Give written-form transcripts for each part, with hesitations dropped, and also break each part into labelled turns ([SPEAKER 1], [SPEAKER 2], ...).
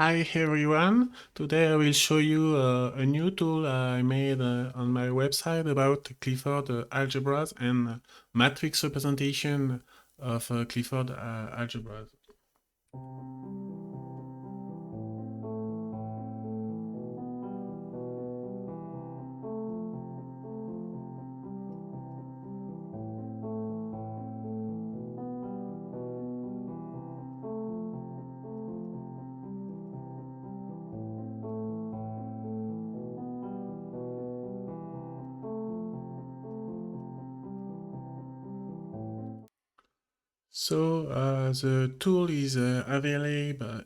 [SPEAKER 1] Hi everyone, today I will show you a new tool I made on my website about Clifford algebras and matrix representation of Clifford algebras. So the tool is available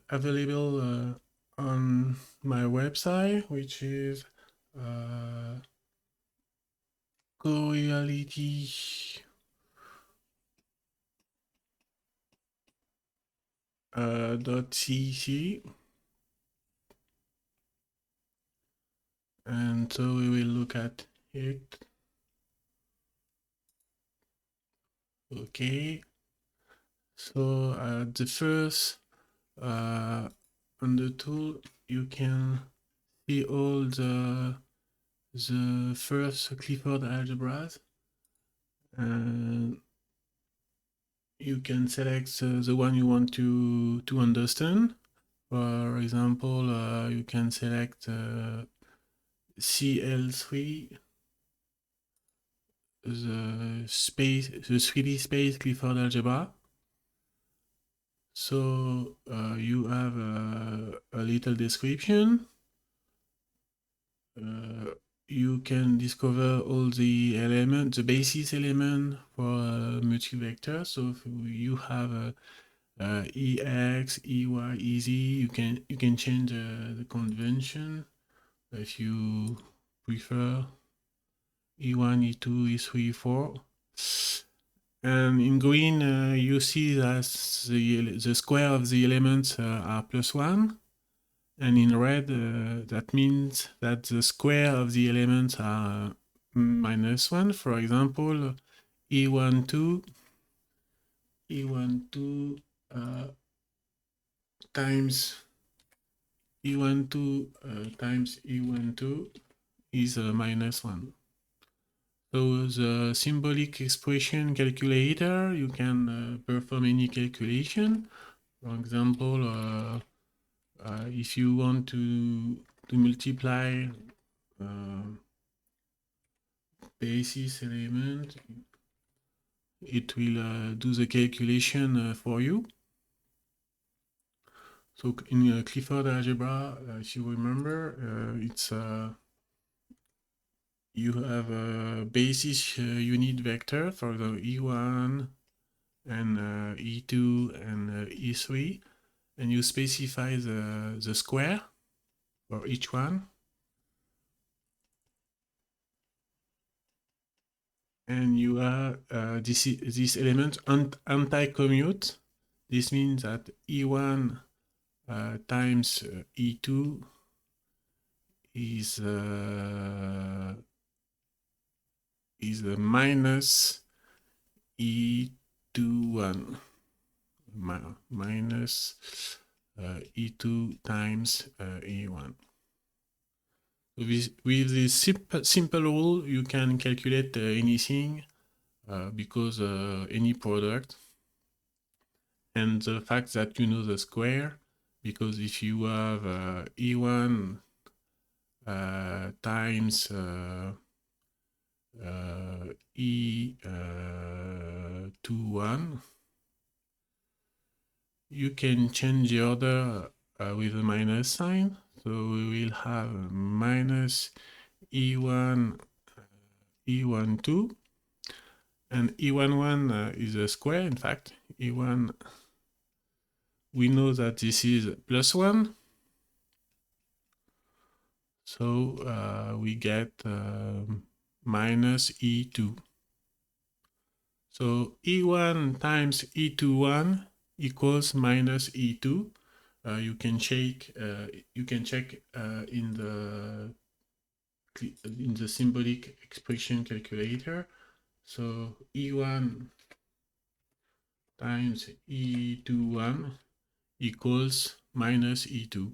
[SPEAKER 1] on my website, which is coreality.cc, and so we will look at it. Okay. So the first on the tool you can see all the first Clifford algebras, and you can select the one you want to understand. For example, you can select CL3, the 3D space Clifford algebra. So you have a little description. You can discover all the elements, the basis element for multivector. So if you have EX, EY, EZ, you can change the convention if you prefer E1, E2, E3, E4. And in green, you see that the square of the elements are +1. And in red, that means that the square of the elements are -1. For example, E12 times E12 times E12 is -1. So the symbolic expression calculator, you can perform any calculation. For example, if you want to multiply basis element, it will do the calculation for you. So in Clifford algebra, if you remember, it's you have a basis unit vector for the E1 and E2 and E3, and you specify the square for each one. And you have this element anti-commute. This means that E1 times E2 is minus E21 minus E2 times E1. So with this simple rule, you can calculate anything because any product, and the fact that you know the square, because if you have E1 times E21, you can change the order with a minus sign. So we will have minus E1, E12, and E11 is a square. In fact, E1, we know that this is +1. So we get minus E2. So E1 times E21 equals minus E2. You can check in the symbolic expression calculator. So E1 times E21 equals minus E2.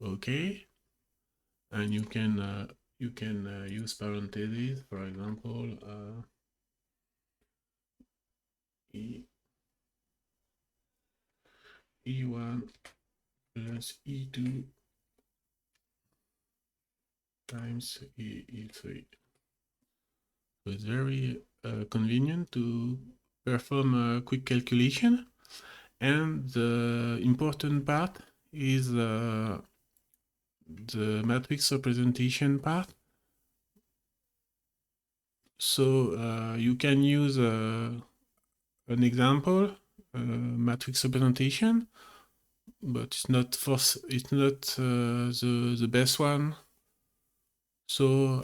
[SPEAKER 1] Okay, and you can use parentheses, for example, E1 plus E2 times E3. So it's very convenient to perform a quick calculation. And the important part is the matrix representation part. So you can use an example matrix representation, but it's not the best one. So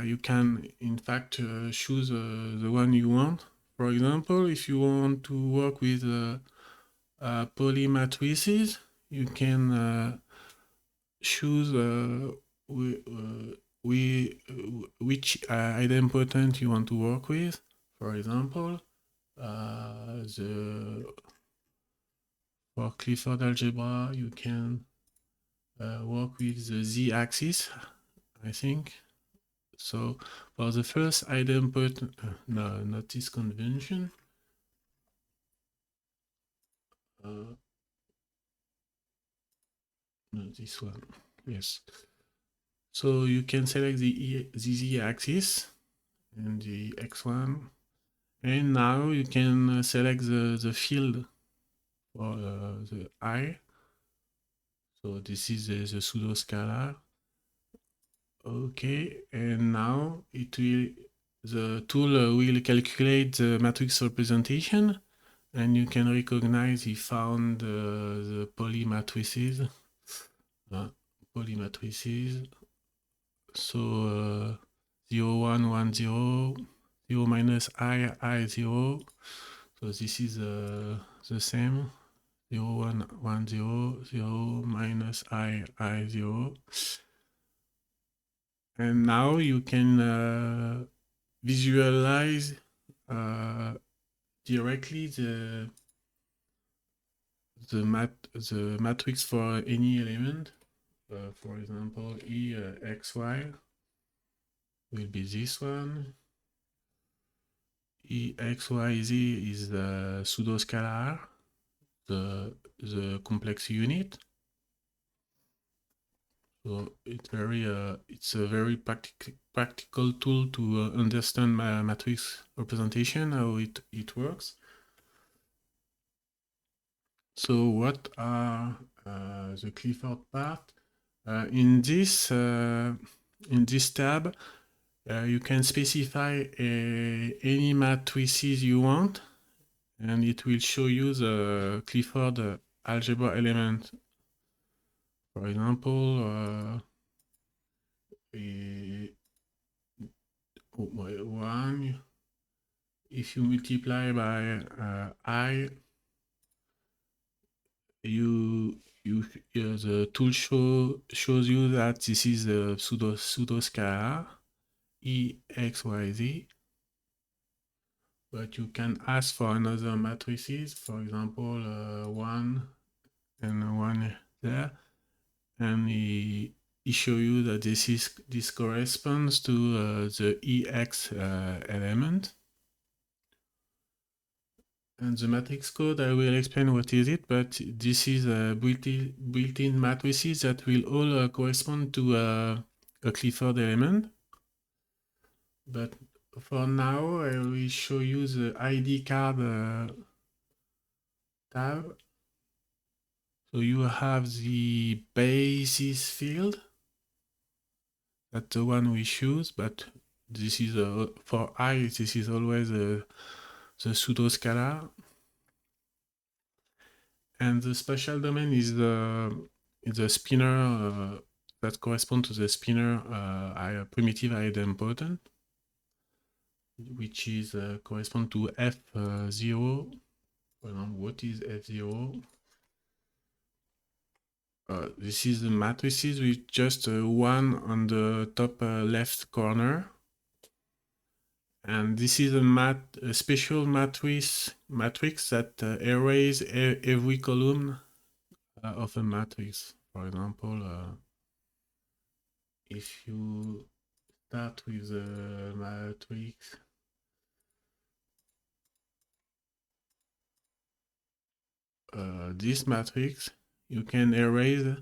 [SPEAKER 1] you can in fact choose the one you want. For example, if you want to work with Pauli Matrices, you can choose which idempotent you want to work with. For example, for Clifford Algebra, you can work with the z-axis, I think. So for the first idempotent, no, not this convention. No, this one. Yes. So you can select the z-axis and the x1, and now you can select the field for the I. So this is the pseudo scalar. Okay, and now the tool will calculate the matrix representation, and you can recognize he found the Pauli matrices. Pauli matrices. So 0, 1, 1, 0, 0 minus I, 0. So this is the same. 0, 1, 1, 0, 0 minus I, 0. And now you can visualize directly the matrix for any element. For example, xy will be this one. xyz is the pseudo scalar, the complex unit. So it's a very practical tool to understand matrix representation, how it works. So what are the Clifford part? In this tab, you can specify any matrices you want, and it will show you the Clifford algebra element. For example, one, if you multiply by I, the tool shows you that this is the pseudo scalar exyz, but you can ask for another matrices, for example 1 and 1 there, and he show you that this corresponds to the ex element. And the matrix code, I will explain what is it, but this is a built-in matrices that will all correspond to a Clifford element. But for now, I will show you the IdCard tab. So you have the basis field. That's the one we choose, but this is for I, this is always the pseudo scalar. And the spatial domain is the spinner that corresponds to the spinner primitive idempotent, which is correspond to F0. What is F0? This is the matrices with just one on the top left corner. And this is a special matrix that erases every column of a matrix. For example, if you start with the matrix this matrix, you can erase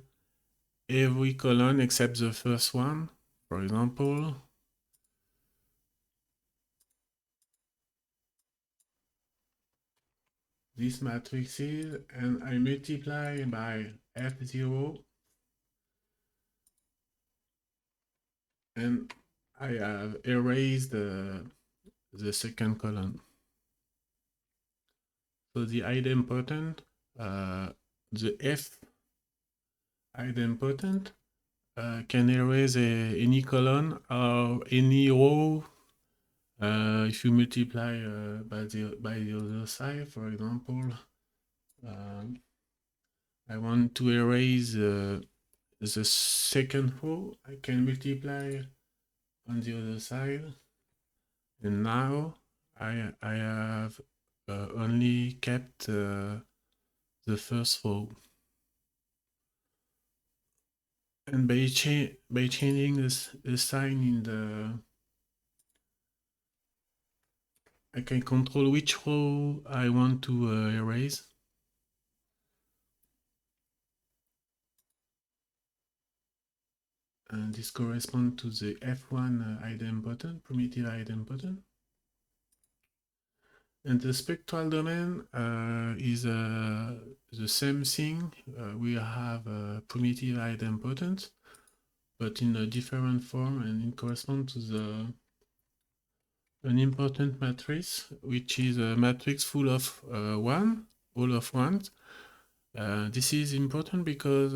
[SPEAKER 1] every column except the first one. For example, these matrices, and I multiply by F0, and I have erased the second column. So the idempotent, the F idempotent can erase any column or any row if you multiply by the other side. For example, I want to erase the second row. I can multiply on the other side, and now I have only kept the first row. And by changing the sign in the, I can control which row I want to erase. And this corresponds to the F1 idempotent, primitive idempotent. And the spectral domain is the same thing. We have a primitive idempotent, but in a different form, and it corresponds to an important matrix, which is a matrix full of all of ones. This is important because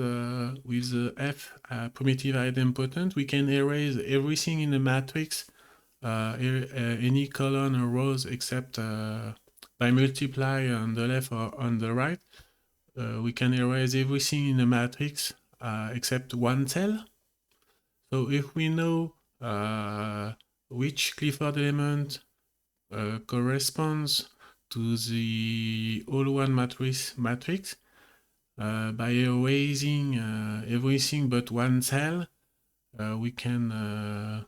[SPEAKER 1] with the F primitive idempotent, we can erase everything in the matrix, any column or rows except by multiply on the left or on the right. We can erase everything in the matrix except one cell. So if we know which Clifford element corresponds to the all one matrix, by erasing everything but one cell, we can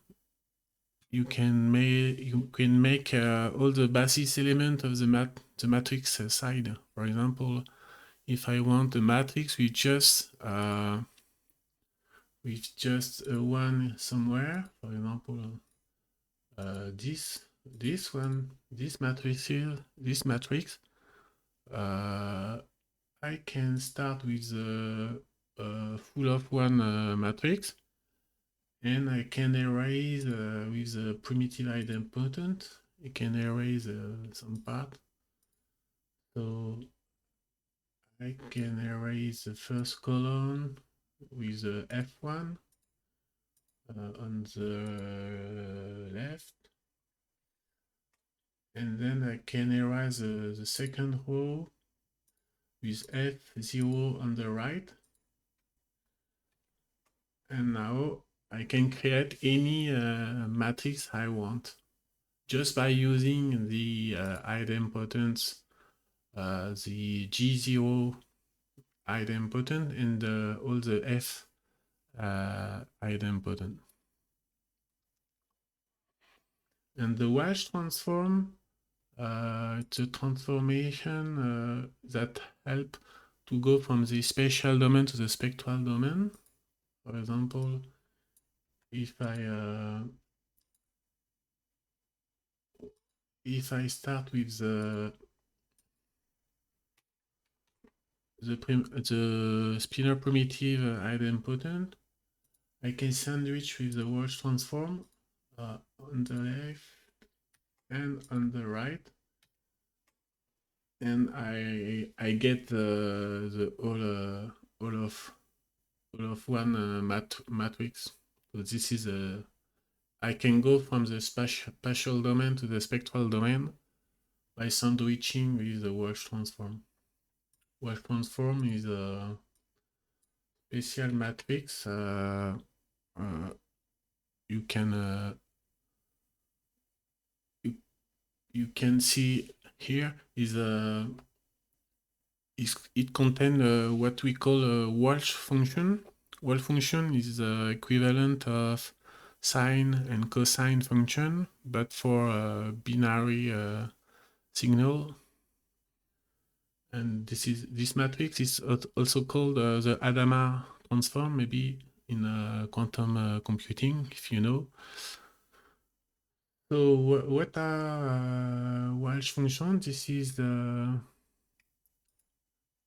[SPEAKER 1] you can make all the basis element of the matrix side. For example, if I want a matrix with just one somewhere, for example, this matrix, I can start with the full of one matrix, and I can erase with the primitive idempotent. I can erase some part. So I can erase the first column with the F1 on the left. And then I can erase the second row with F0 on the right. And now I can create any matrix I want just by using the idempotence, the G0 idempotent and all the F idempotent. And the Walsh transform, it's a transformation that help to go from the spatial domain to the spectral domain. For example, if I start with the spinor primitive idempotent, I can sandwich with the Walsh transform on the left and on the right, and I get the all of one matrix. So this is I can go from the spatial domain to the spectral domain by sandwiching with the Walsh transform. Walsh transform is a special matrix. You can you can see here is it contains what we call a Walsh function. Walsh function is the equivalent of sine and cosine function, but for a binary signal. And this matrix is also called the Hadamard Transform, maybe in quantum computing, if you know. So what are Walsh functions? This is the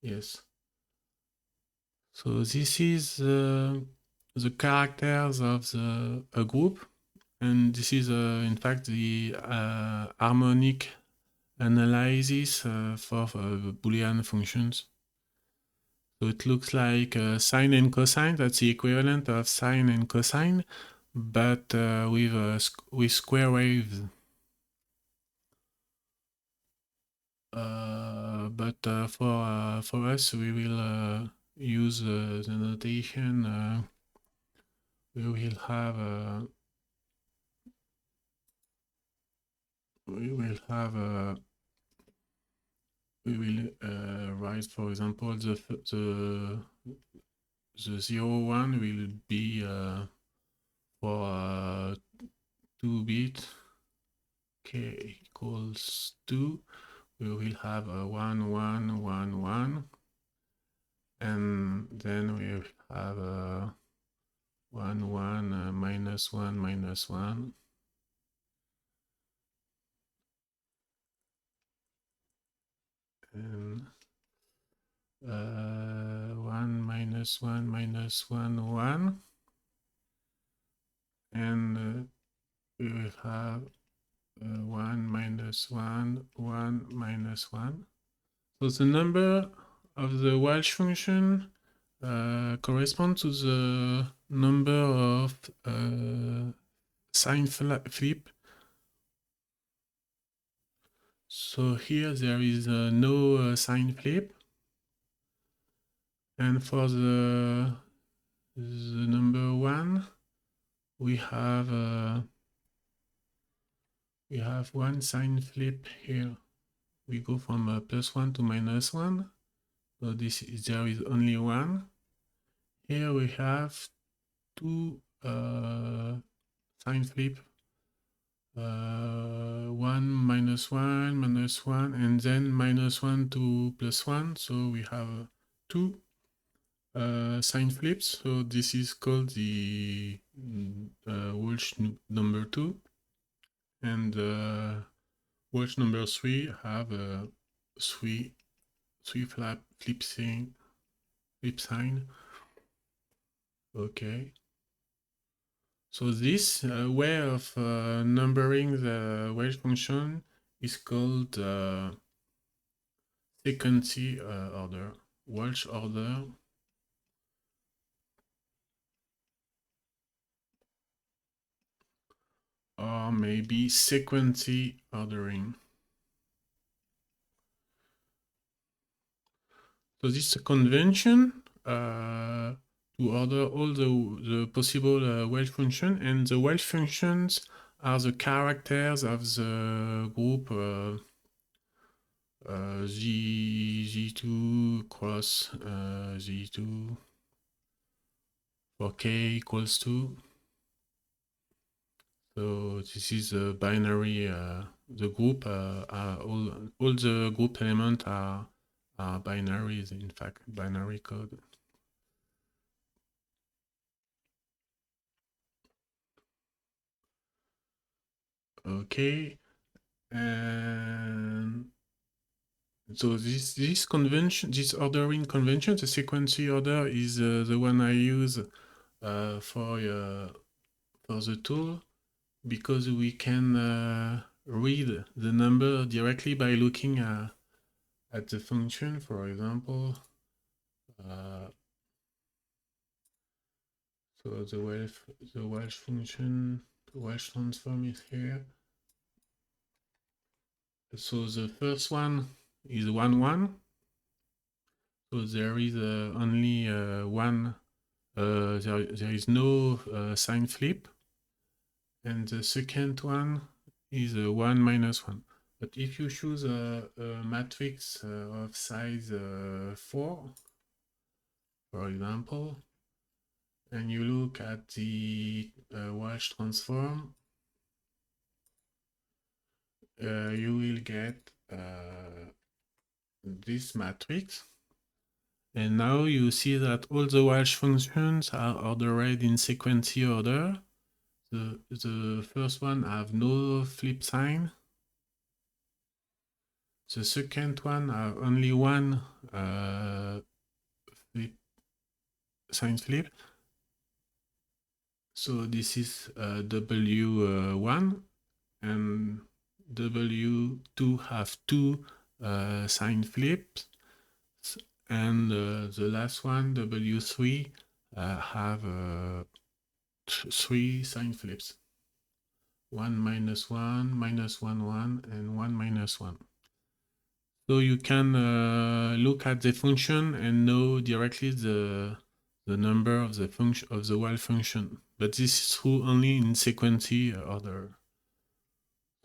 [SPEAKER 1] yes. So this is the characters of a group, and this is in fact the harmonic analysis for Boolean functions. So it looks like sine and cosine. That's the equivalent of sine and cosine, but with square waves. But for us, we will use the notation. We will have we will have we will write, for example, the 0, 1 will be for 2-bit k equals 2. We will have a 1, 1, 1, 1, and then we will have a 1, 1, minus 1, minus 1. And 1, minus 1, minus 1, 1. And we will have 1, minus 1, 1, minus 1. So the number of the Walsh function corresponds to the number of sign flip. So here there is no sign flip, and for the number 1, we have one sign flip here. We go from +1 to -1. So there is only 1. Here we have 2 sign flip. 1, -1, -1, and then -1 to +1. So we have 2 sign flips. So this is called the Walsh number 2. And Walsh number 3 have a 3 flip sign. Okay. So this way of numbering the Walsh function is called Sequency order, Walsh order. Or maybe Sequency ordering. So this is a convention to order all the possible Walsh function, and the Walsh functions are the characters of the group Z2 cross Z2 for k equals 2. So this is a binary. The group are all the group elements are binaries. In fact, binary code. Okay, and so this convention, this ordering convention, the sequency order is the one I use for the tool, because we can read the number directly by looking at the function. For example, so the Walsh function, the Walsh transform is here. So the first one is 1, 1. So there is only one. There is no sign flip. And the second one is 1, -1. But if you choose a matrix of size 4, for example, and you look at the Walsh transform, you will get this matrix. And now you see that all the Walsh functions are ordered in sequence order. The first one have no flip sign. The second one have only one sign flip. So this is W1, and W2 have two sign flips, and the last one, W3, have 3 sign flips. 1 minus 1, minus 1, 1, and 1 minus 1. So you can look at the function and know directly the number of the function of the Walsh function, but this is true only in sequence order.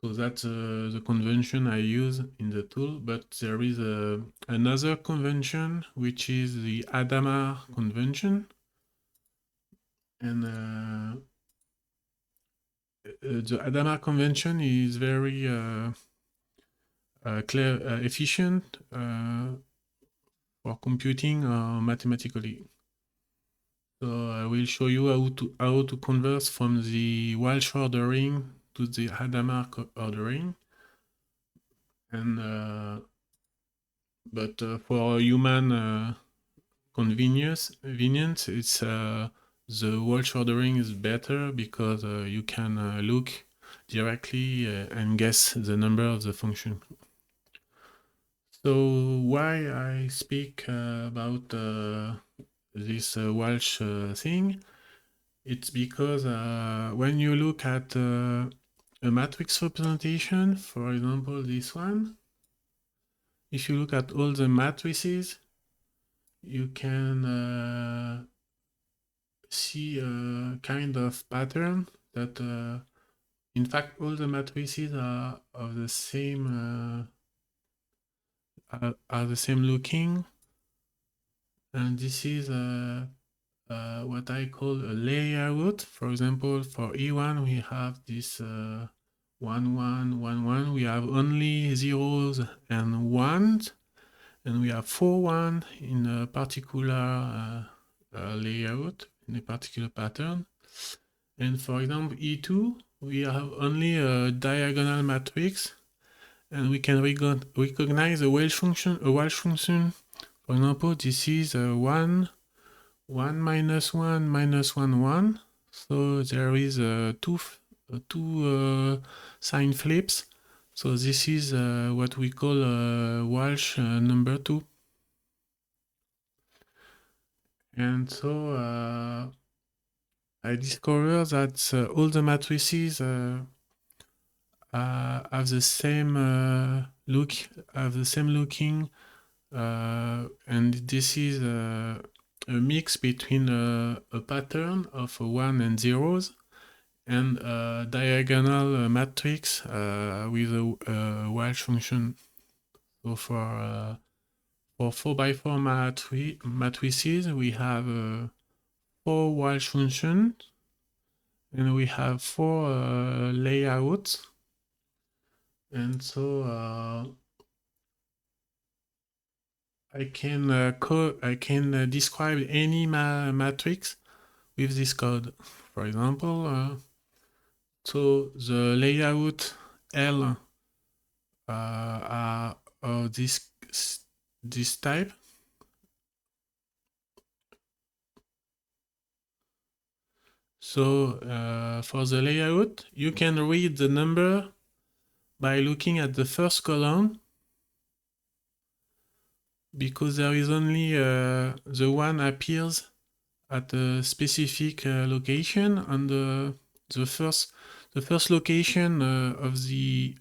[SPEAKER 1] So that's the convention I use in the tool, but there is another convention which is the Hadamard Convention, and the Hadamard Convention is very efficient for computing mathematically. So I will show you how to convert from the Walsh ordering to the Hadamard ordering, and but for human convenience, it's the Walsh ordering is better because you can look directly and guess the number of the function. So why I speak about this Walsh thing? It's because when you look at a matrix representation, for example, this one, if you look at all the matrices, you can see a kind of pattern that, in fact, all the matrices are of the same looking, and this is what I call a layout. For example, for E1 we have this 1 1 1 1. We have only zeros and ones, and we have 4 1 in a particular layout, in a particular pattern. And for example, E2 we have only a diagonal matrix, and we can recognize a Walsh function. For example, this is 1 1 minus 1 minus 1 1. So there is two sign flips. So this is what we call Walsh number 2. And so I discovered that all the matrices have the same looking, and this is a mix between a pattern of 1 and zeros and a diagonal matrix with a Walsh function. So for 4x4 matrices, we have 4 Walsh functions, and we have 4 layouts. And so I can describe any matrix with this code. For example, so the layout L are of this type. So for the layout, you can read the number by looking at the first column, because there is only the one appears at a specific location, and the first location of the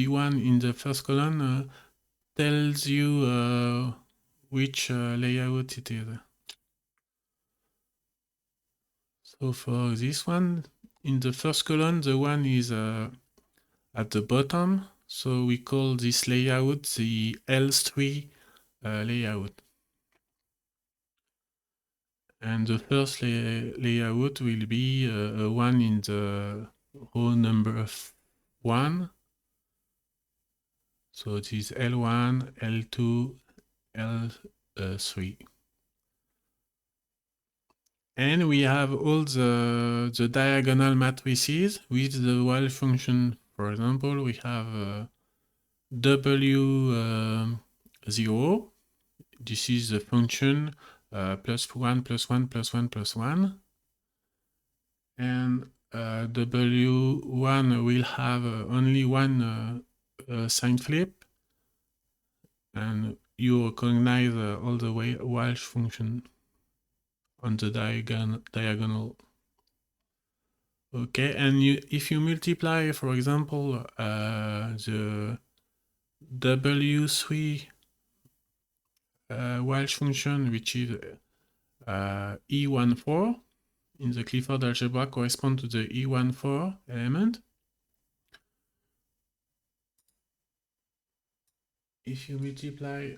[SPEAKER 1] one in the first column tells you which layout it is. So for this one, in the first column, the one is at the bottom, So we call this layout the L3 layout. And the first layout will be a one in the row number 1. So it is L1, L2, L3. And we have all the diagonal matrices with the Walsh function. For example, we have W0. This is the function +1, +1, +1, +1. And W1 will have only one sign flip. And you recognize all the way Walsh function on the diagonal. Okay, and if you multiply, for example, the W3 Walsh function, which is E14 in the Clifford algebra, correspond to the E14 element. If you multiply,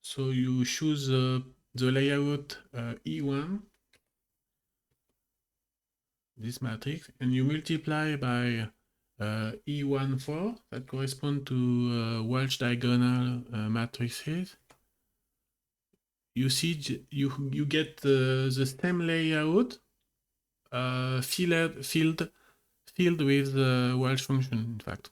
[SPEAKER 1] so you choose the layout E1, this matrix, and you multiply by E14 that correspond to Walsh diagonal matrices. You see, you get the same layout filled with the Walsh function, in fact.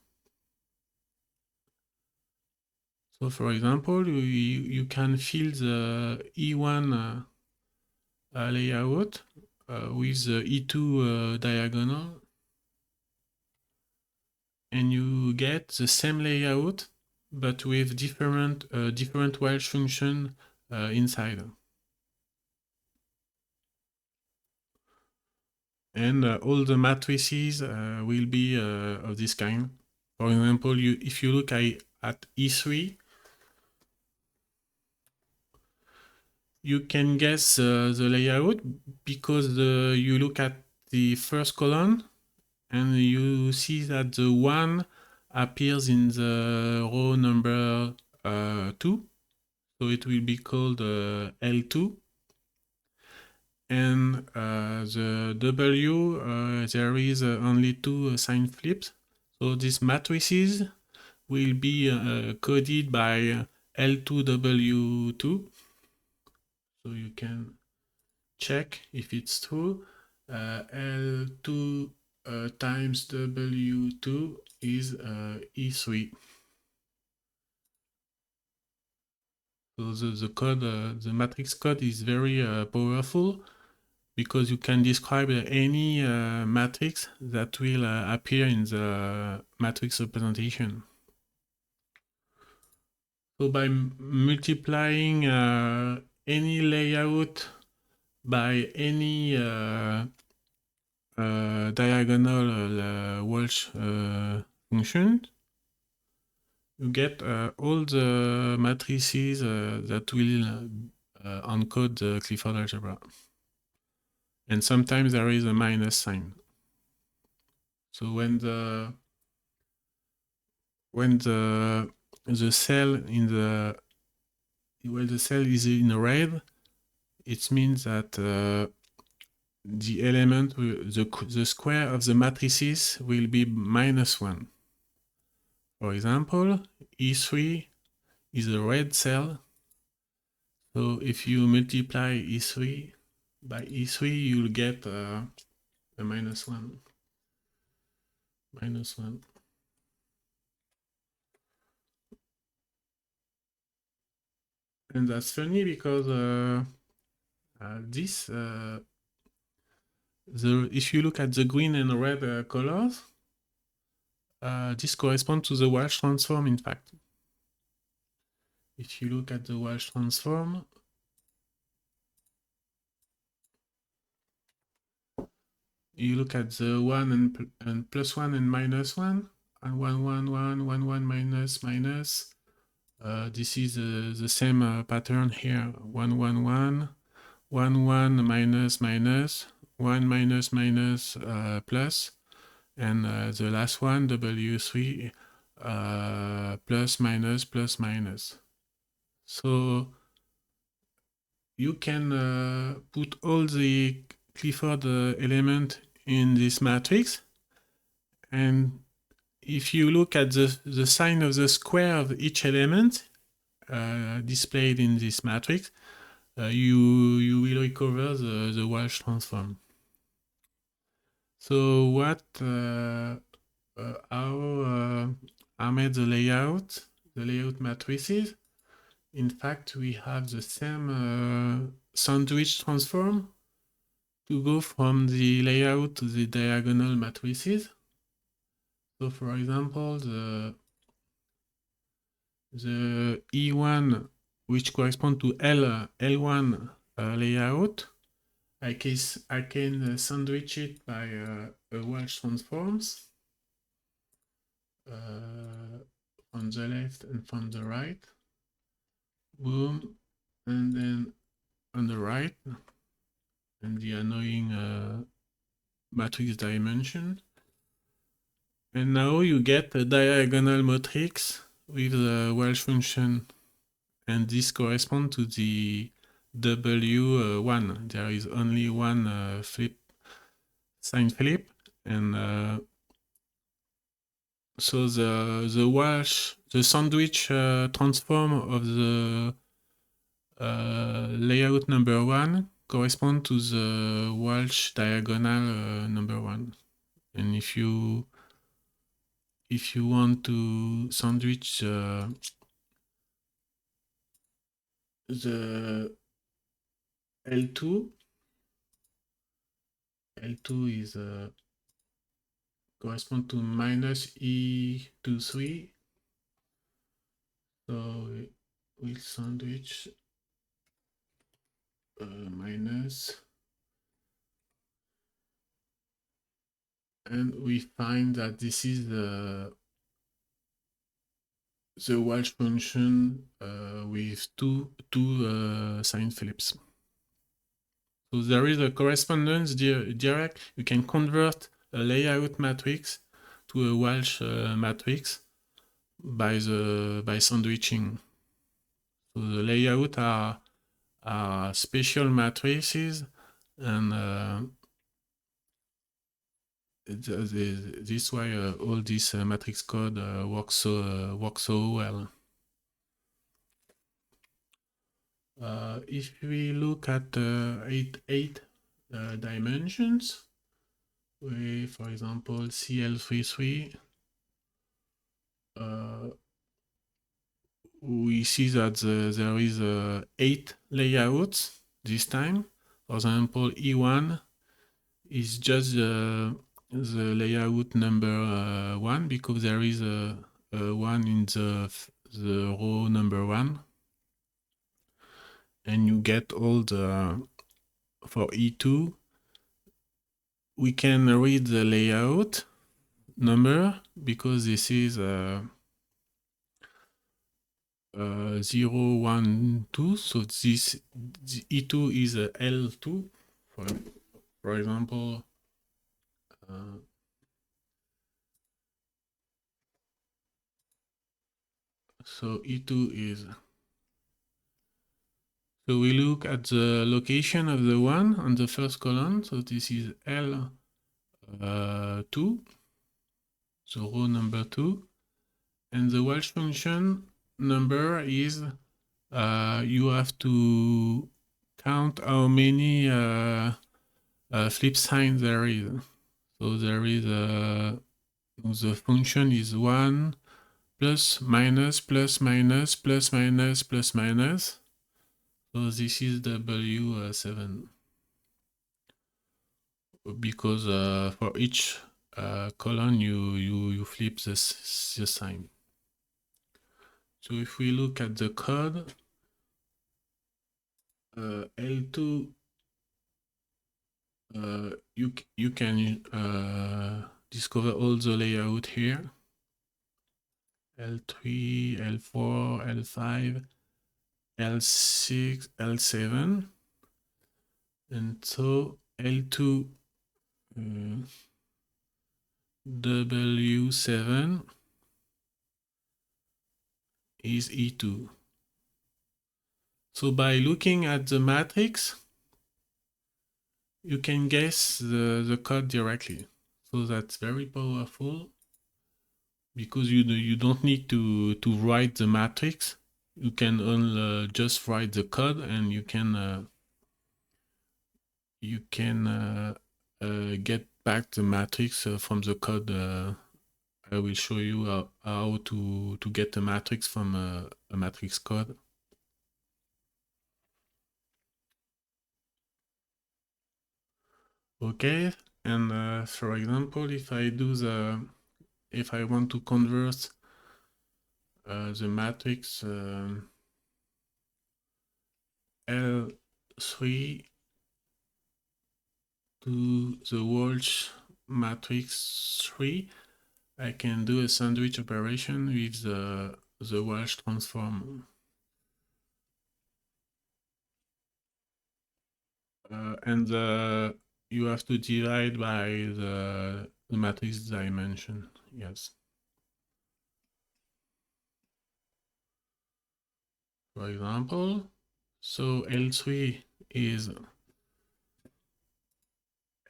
[SPEAKER 1] So, for example, you can fill the E1 layout with the E2 diagonal, and you get the same layout, but with different Walsh function inside. And all the matrices will be of this kind. For example, if you look at E3, you can guess the layout because you look at the first column and you see that the 1 appears in the row number 2. So it will be called L2. And the W, there is only 2 sign flips. So these matrices will be coded by L2W2. So you can check if it's true. L2 times W2 is E3. So the code, the matrix code is very powerful because you can describe any matrix that will appear in the matrix representation. So by multiplying any layout by any diagonal Walsh function, you get all the matrices that will encode the Clifford algebra. And sometimes there is a minus sign. So when the cell is in red, it means that the element, the square of the matrices will be -1. For example, E3 is a red cell. So if you multiply E3 by E3, you'll get a -1. -1. And that's funny because if you look at the green and red colors, this corresponds to the Walsh transform, in fact. If you look at the Walsh transform, you look at the 1 and +1 and -1, and 1, 1, 1, 1, 1, minus, minus. This is the same pattern here. 1, 1, 1, 1, 1, minus, minus, 1, minus, minus, plus. and the last one, W3, plus minus plus minus. So you can put all the Clifford element in this matrix, and if you look at the sign of the square of each element displayed in this matrix, you will recover the Walsh transform. So how I made the layout matrices. In fact, we have the same sandwich transform to go from the layout to the diagonal matrices. So for example, the E1, which correspond to L1 layout, I can sandwich it by a Walsh transforms on the left and from the right. Boom, and then on the right, and the annoying matrix dimension. And now you get a diagonal matrix with the Walsh function, and this corresponds to the W1. There is only one sign flip, and so the sandwich transform of the layout number 1 correspond to the Walsh diagonal number 1. And if you want to sandwich the L2 is correspond to minus E23. So we'll sandwich minus, and we find that this is the Walsh function with two sign flips. So there is a correspondence direct. You can convert a layout matrix to a Walsh matrix by sandwiching. So the layout are special matrices, and this is why all this matrix code works so well. If we look at eight dimensions, for example, CL33, we see that there is 8 layouts this time. For example, E1 is just the layout number 1 because there is a 1 in the row number 1, and you get all the for E2. We can read the layout number because this is 0, 1, 2. So this E2 is a L2, for example. So E2 is. So we look at the location of the 1 on the first column. So this is L2, so row number 2. And the Walsh function number is, you have to count how many flip signs there is. So there is the function is 1 plus minus plus minus plus minus plus minus. So this is W7 because for each column you flip the sign. So if we look at the code, L2, you can discover all the layout here. L3, L4, L5, L6, L7, and so L2 W7 is E2. So by looking at the matrix, you can guess the code directly. So that's very powerful because you don't need to write the matrix. You can only just write the code, and you can get back the matrix from the code. I will show you how to get a matrix from a matrix code. Okay, and for example, if I want to convert the matrix L3 to the Walsh matrix 3, I can do a sandwich operation with the Walsh transform. And you have to divide by the matrix dimension. Yes. For example, so L3 is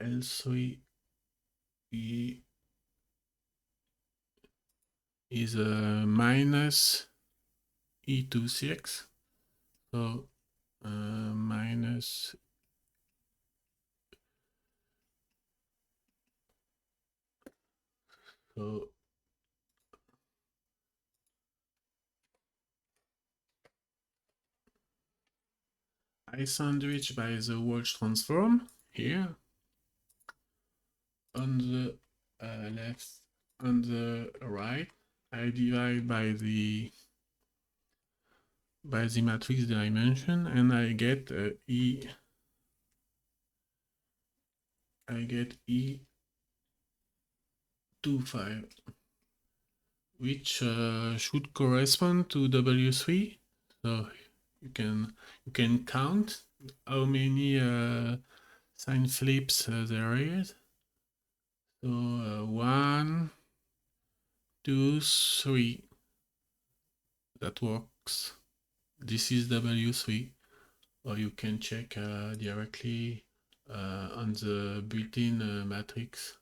[SPEAKER 1] L3 is a minus E26. So minus so I sandwich by the Walsh transform here on the left, on the right. I divide by the matrix dimension, and I get E. I get E25, which should correspond to W3. So you can count how many sign flips there is. So 1, 2, 3. That works. This is W3, or you can check directly on the built-in matrix.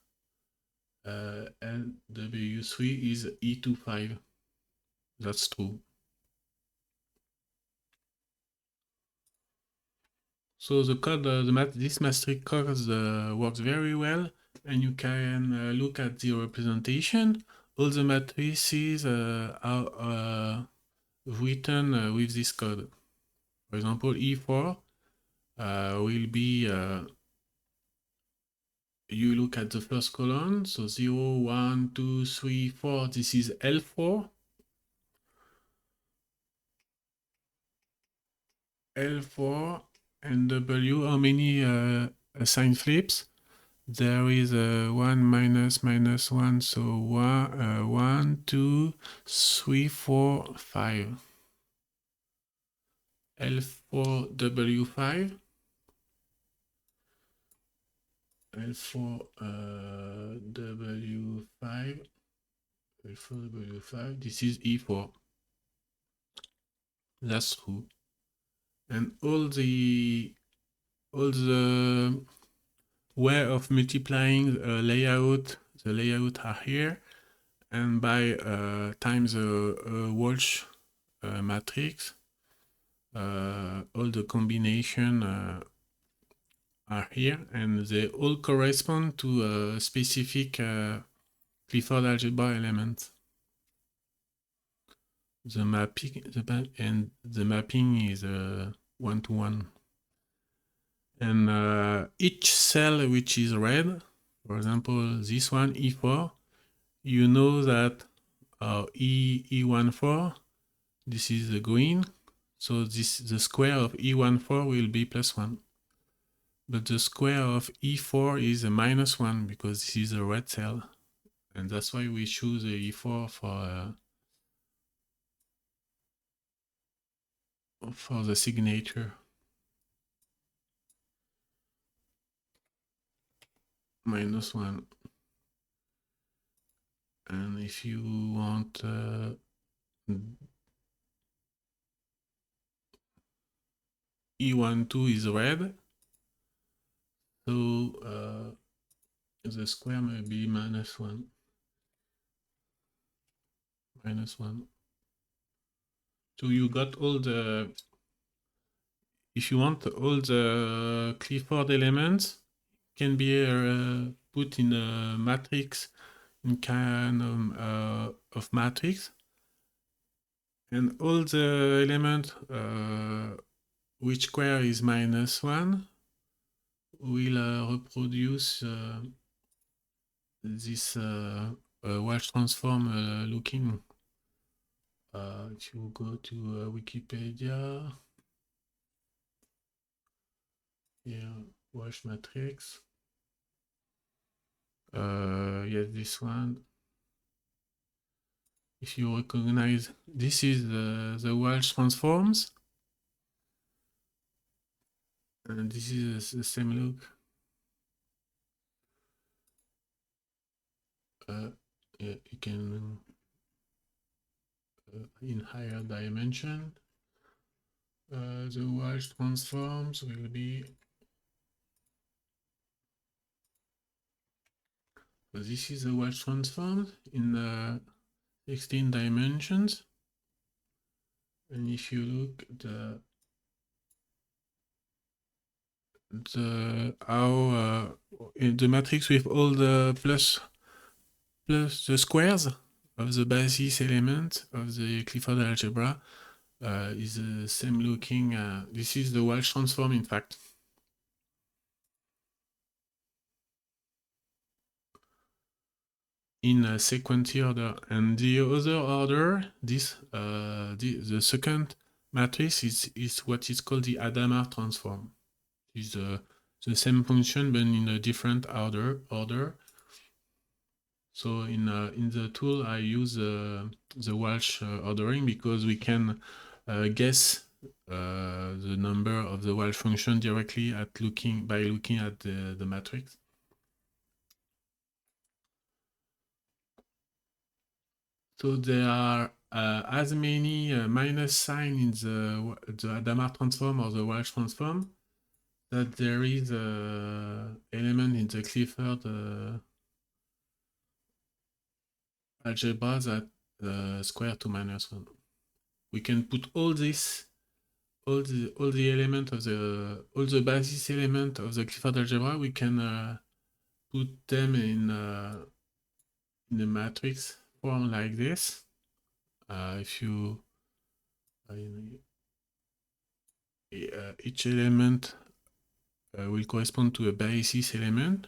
[SPEAKER 1] And W3 is E25. That's true. So the code, this matrix code works very well, and you can look at the representation. All the matrices are written with this code. For example, E4 will be, you look at the first column, so 0, 1, 2, 3, 4, this is L4. L4 and W, how many sign flips? There is a 1 minus minus 1, so 1, 2, 3, 4, 5. L4 W5. L4 W5. L4 W5. This is E4. That's true. And all the way of multiplying layout, the layout are here, and by times the Walsh matrix, all the combination are here, and they all correspond to a specific Clifford Algebra element. The mapping is 1-to-1. And each cell which is red, for example, this one, E4, you know that E14, this is the green, so the square of E14 will be +1. But the square of E4 is a -1 because this is a red cell. And that's why we choose a E4 for the signature. -1. And if you want E12 is red, so the square may be -1. -1. So you got all the, if you want, all the Clifford elements can be put in a matrix, in kind of matrix, and all the elements which square is -1 will reproduce this Walsh transform looking. If you go to Wikipedia, here, Walsh matrix. Yes, this one. If you recognize, this is the Walsh transforms, and this is the same look. Yeah, you can in higher dimension. The Walsh transforms will be. So this is the Walsh transform in 16 dimensions, and if you look at how in the matrix with all the plus the squares of the basis element of the Clifford algebra is the same looking. This is the Walsh transform, in fact. In a sequency order, and the other order, the second matrix is what is called the Hadamard transform. It's the same function but in a different order. So in the tool I use the Walsh ordering because we can guess the number of the Walsh function directly by looking at the matrix. So there are as many minus sign in the Hadamard transform or the Walsh transform that there is element in the Clifford algebra that square to -1. We can put all this, all the element of all the basis element of the Clifford algebra. We can put them in a matrix form like this. If you each element will correspond to a basis element,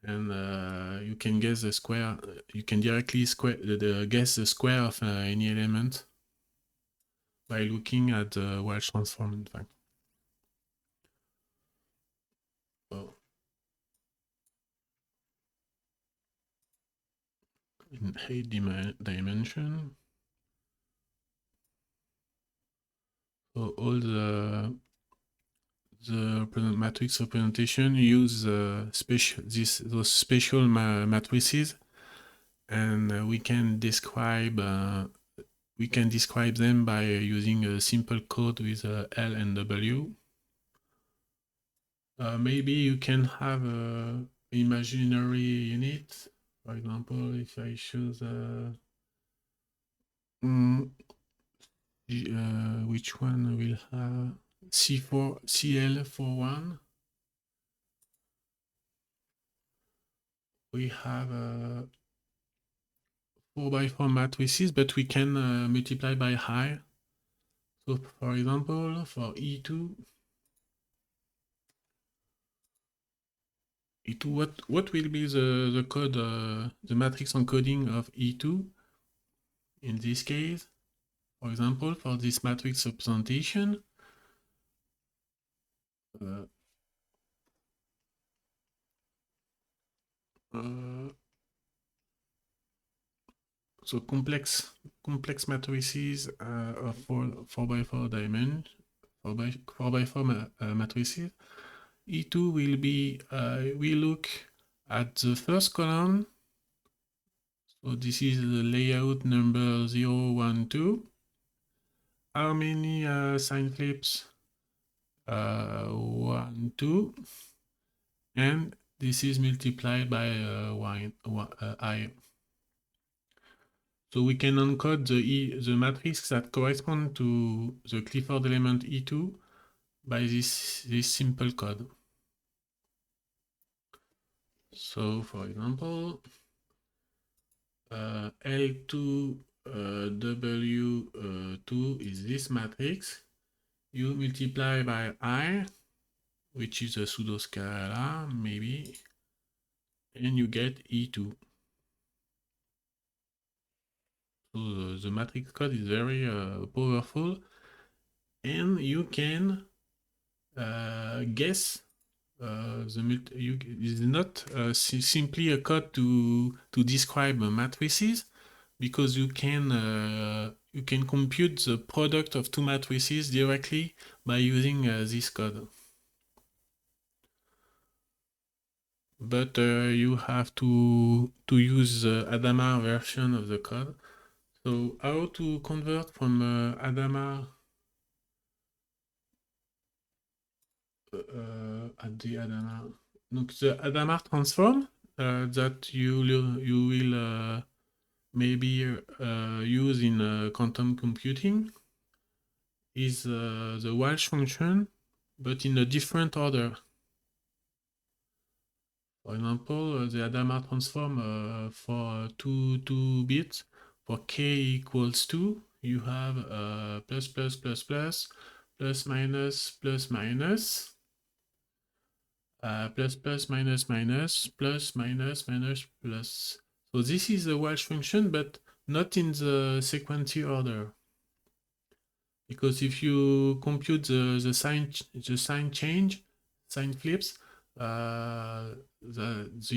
[SPEAKER 1] and you can guess the square. You can directly guess the square of any element by looking at the Walsh transform, in fact. So in 8 dimension, so all the matrix representation use those special matrices, and we can describe them by using a simple code with L and W. Maybe you can have a imaginary unit. For example, if I choose which one will have CL41, we have 4x4 matrices, but we can multiply by I. So for example, for E2, what will be the code, the matrix encoding of E2 in this case? For example, for this matrix representation, so complex matrices of 4x4 dimension, 4x4 matrices. E2 will be, we look at the first column, So this is the layout number 0, 1, 2. How many sign flips? 1, 2. And this is multiplied by I. So we can encode the matrix that correspond to the Clifford element E2 by this simple code. So for example, L2 W2 is this matrix. You multiply by I, which is a pseudoscalar, maybe, and you get E2. So the matrix code is very powerful, and you can guess is not simply a code to describe matrices, because you can compute the product of two matrices directly by using this code. But you have to use the Hadamard version of the code. So how to convert from Hadamard at the Hadamard? Donc the Hadamard transform that you will maybe use in quantum computing is the Walsh function, but in a different order. For example, the Hadamard transform for 2 bits, for k equals 2, you have plus, plus, plus, plus, plus, minus, plus, minus, plus, plus, minus, minus, plus, minus, minus, plus. So this is the Walsh function, but not in the sequency order. Because if you compute the sign change, sign flips, the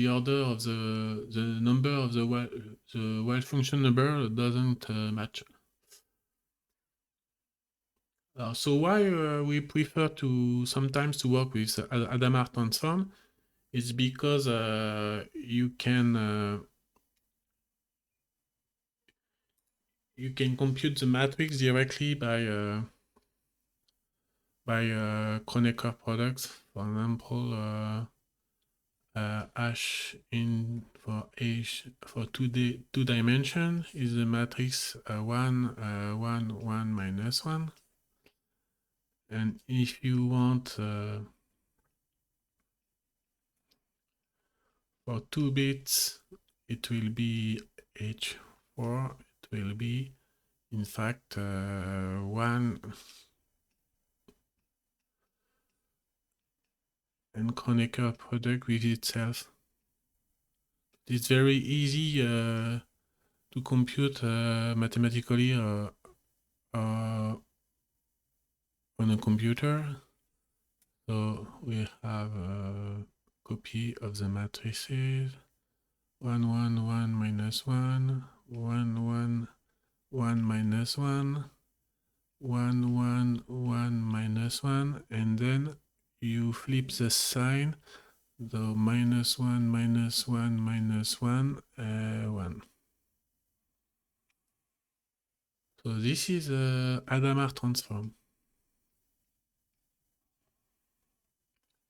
[SPEAKER 1] order of the number of the Walsh function number doesn't match. So why we prefer to sometimes work with Hadamard transform is because you can compute the matrix directly by Kronecker products. For example, H in for H for two dimension is the matrix 1, 1, 1, minus 1. And if you want for 2 bits, it will be H4. It will be, in fact, 1 and Kronecker product with itself. It's very easy to compute mathematically on a computer. So we have a copy of the matrices 1, 1, 1, minus 1, 1, 1, 1, minus 1, 1, 1, 1, minus 1, and then you flip the sign, the minus 1, minus 1, minus 1, 1. So this is a Hadamard transform.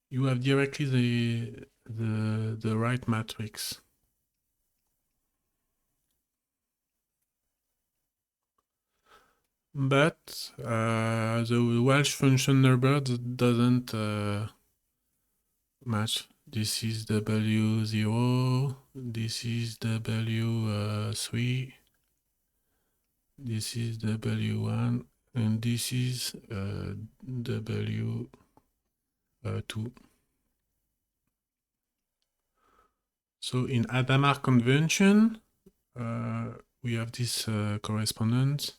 [SPEAKER 1] You have directly the right matrix. But the Walsh function number doesn't match. This is W0, this is W3, this is W1, and this is W2. So in Hadamard Convention, we have this correspondence.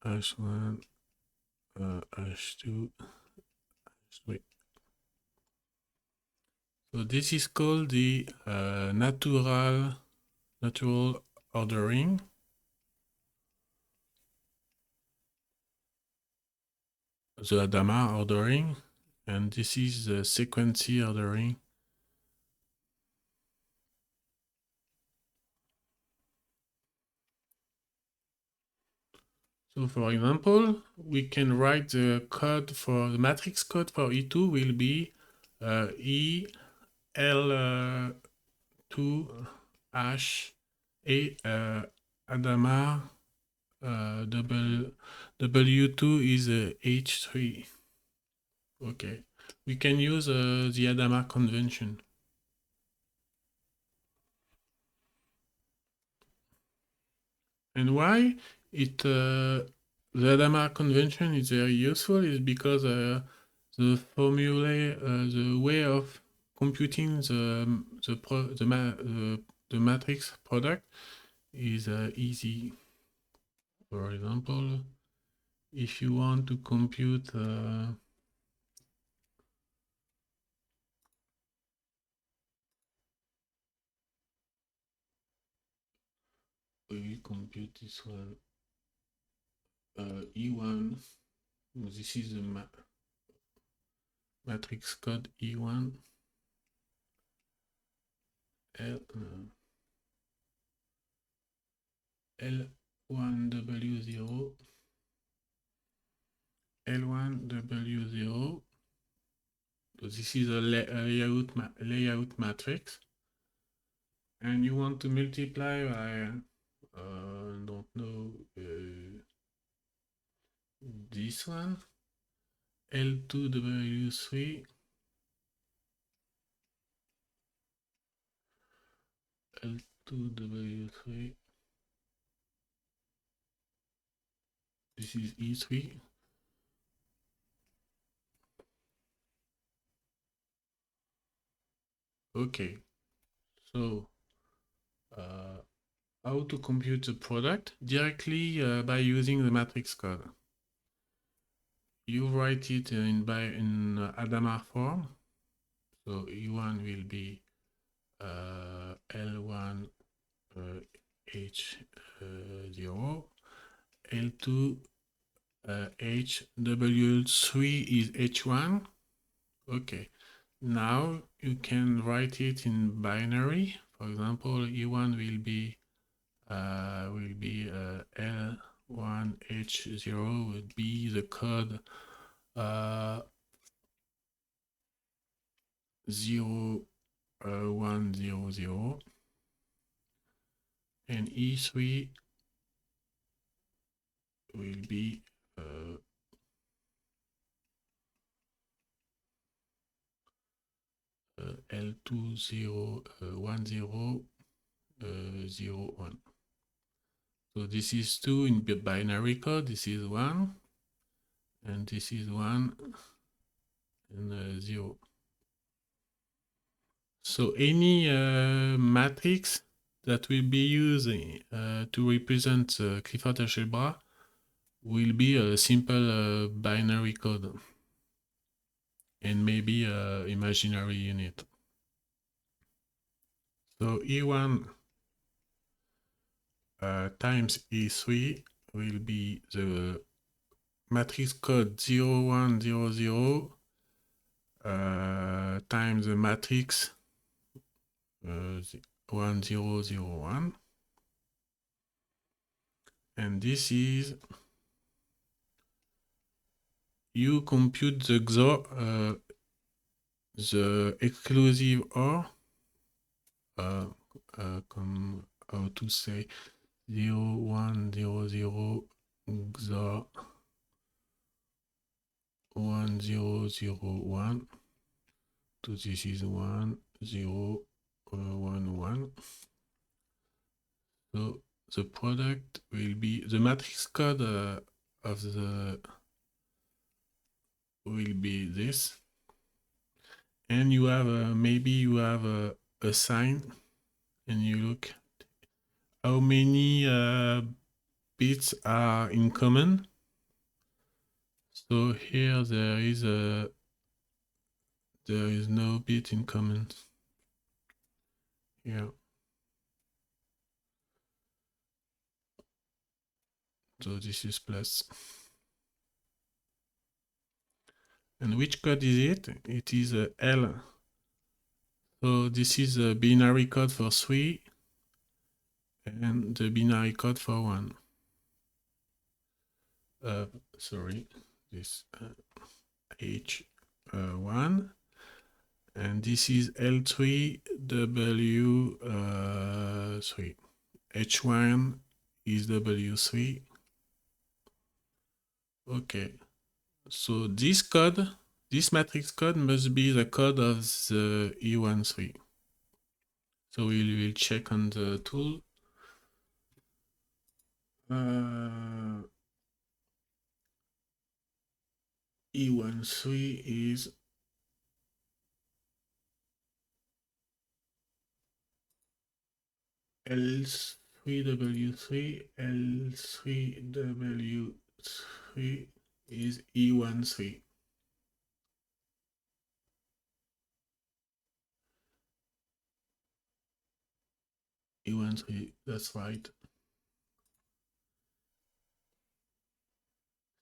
[SPEAKER 1] H1, H2, H3. So this is called the natural ordering. The Hadamard ordering, and this is the Sequency ordering. So for example, we can write the code for the matrix code for E2 will be EL2 hash A Hadamard W2 is H3. Okay, we can use the Hadamard convention. And why the Hadamard convention is very useful is because the formula, the way of computing the matrix product is easy. For example, if you want to compute we compute this one E1. This is the matrix code E1 L1W0 L1W0. So this is a layout matrix, and you want to multiply by don't know this one L2W3 L2W3. This is E3. Okay, so how to compute the product directly by using the matrix code. You write it in Hadamard form. So E1 will be L1 H0, L2 HW3 is H1. Okay, now you can write it in binary. For example, E1 will be L1H0 would be the code 0100, and E3 will be L201001. So this is 2 in binary code, this is 1, and this is 1 and 0. So any matrix that will be used to represent the Clifford Algebra will be a simple binary code and maybe imaginary unit. So E1 times E3 will be the matrix code 0100 times the matrix 1001, and this is you compute the XOR, the exclusive OR, how to say 0100 XOR 1001. So this is 1011. So the product will be the matrix code of the will be this, and you have maybe you have a sign, and you look how many bits are in common. So here there is no bit in common. Yeah. So this is plus. And which code is it? It is L. So this is a binary code for 3 and the binary code for 1. sorry, this H1, and this is L3W3. H1 is W3. Okay, so this code, this matrix code must be the code of the E13. So we will check on the tool. E13 is L3W3, L3W3 is E13. E13, that's right.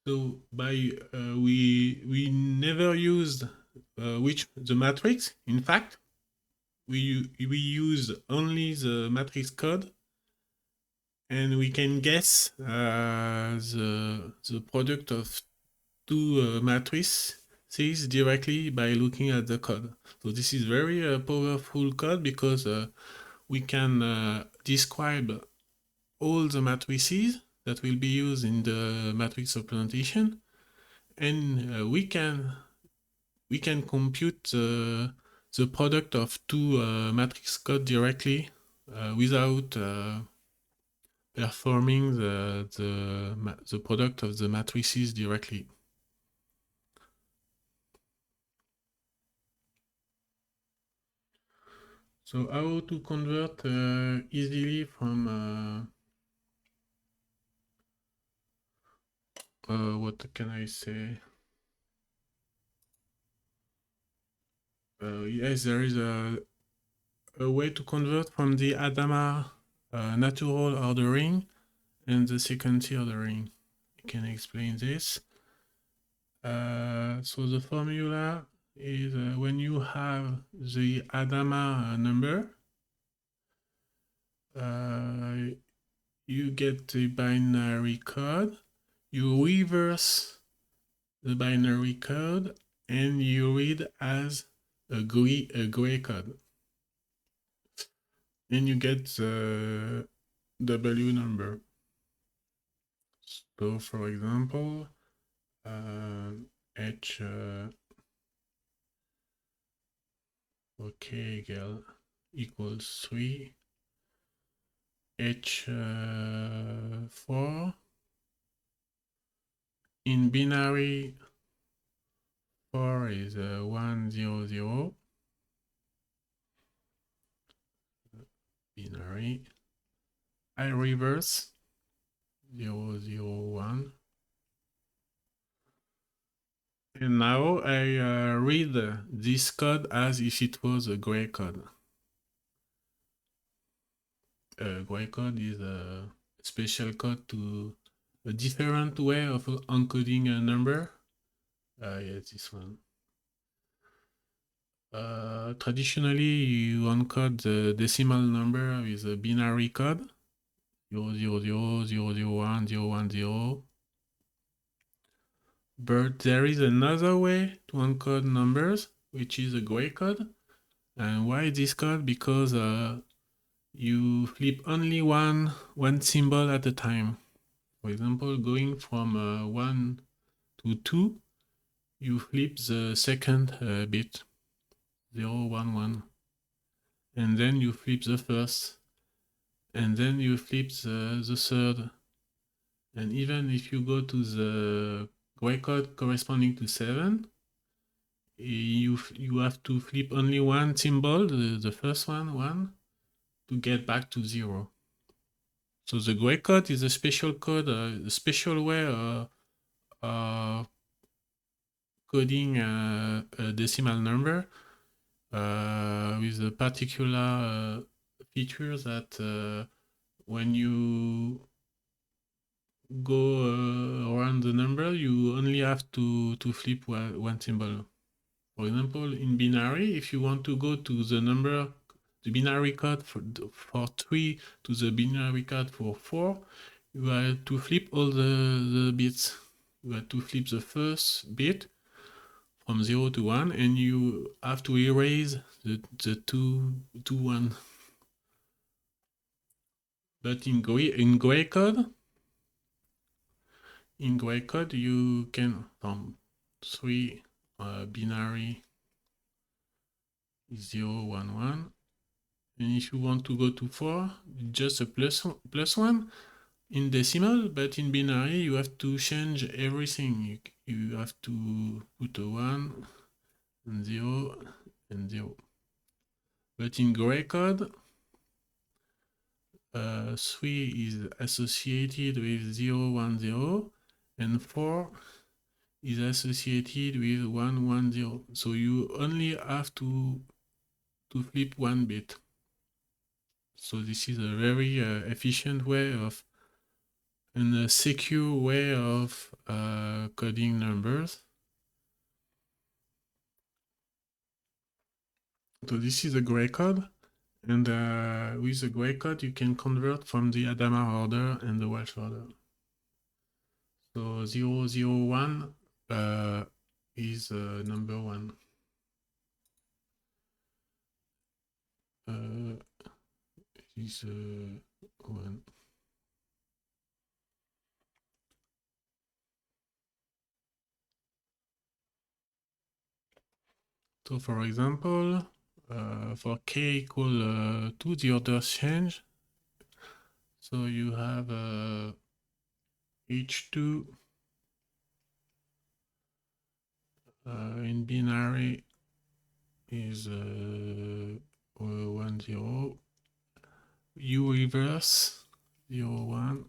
[SPEAKER 1] So by we never used the matrix. In fact, we use only the matrix code, and we can guess the product of two matrices directly by looking at the code. So this is very powerful code because we can describe all the matrices that will be used in the matrix representation, and we can compute the product of two matrix code directly without performing the product of the matrices directly. So how to convert easily from what can I say? Yes, there is a way to convert from the Hadamard natural ordering and the sequency ordering. I can explain this. So the formula is when you have the Hadamard number, you get the binary code, you reverse the binary code, and you read as a gray code. And you get the W number. So for example, H okay equals 3, H4 in binary 4 is 1 0 0 binary. I reverse 0 0 1. And now I read this code as if it was a gray code. Gray code is a special code to a different way of encoding a number. Yes, this one. Traditionally, you encode the decimal number with a binary code 0 0 0 0 0 1 0 1 0. But there is another way to encode numbers, which is a gray code. And why this code? Because you flip only one symbol at a time. For example, going from 1 to 2, you flip the second bit, 0 1 1. And then you flip the first. And then you flip the third. And even if you go to the gray code corresponding to 7, you have to flip only one symbol, the first one, 1, to get back to 0. So the gray code is a special code, a special way of coding a decimal number with a particular feature that when you go around the number, you only have to flip one symbol. For example, in binary, if you want to go to the number, the binary code for 3 to the binary code for 4, you have to flip all the bits. You have to flip the first bit from 0 to 1, and you have to erase the two to 1. But in gray code, you can from 3 binary is 0, 1, 1. And if you want to go to 4, just a plus 1 in decimal, but in binary you have to change everything. You have to put a 1 and 0 and 0. But in gray code, 3 is associated with 0, 1, 0, and 4 is associated with 1, 1, 0. So you only have to flip one bit. So this is a very efficient way of and a secure way of coding numbers. So this is a gray code, and with the gray code you can convert from the Hadamard order and the Walsh order. So 0, 0, 1 is number 1. Is 1. So for example, for k equal 2, the orders change. So you have h2 in binary is 1, 0. U reverse 0, 1.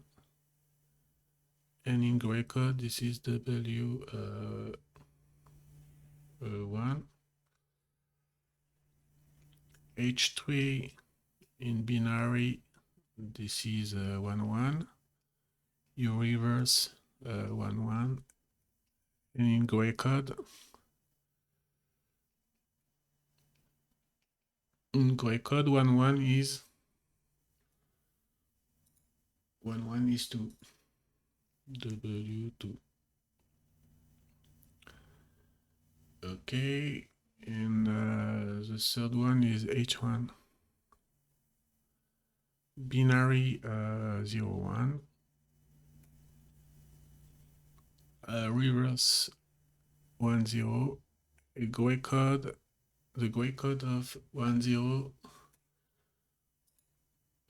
[SPEAKER 1] And in gray code, this is W 1. H3 in binary, this is 1, 1. U reverse 1, 1. And in gray code, 1, 1 is 1, 1 is 2. W2. Okay, and the third one is H1. Binary 0, 1. Reverse 1, 0. A gray code, the gray code of 1, 0.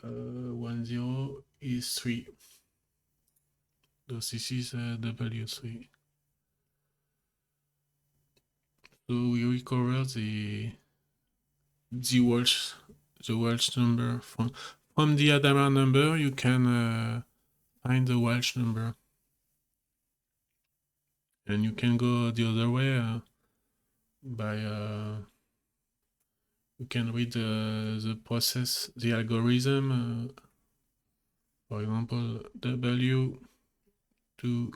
[SPEAKER 1] 1, 0 is 3. So this is W3. So we recover the Walsh number from the Hadamard number. You can find the Walsh number, and you can go the other way by you can read the process, the algorithm. For example, W to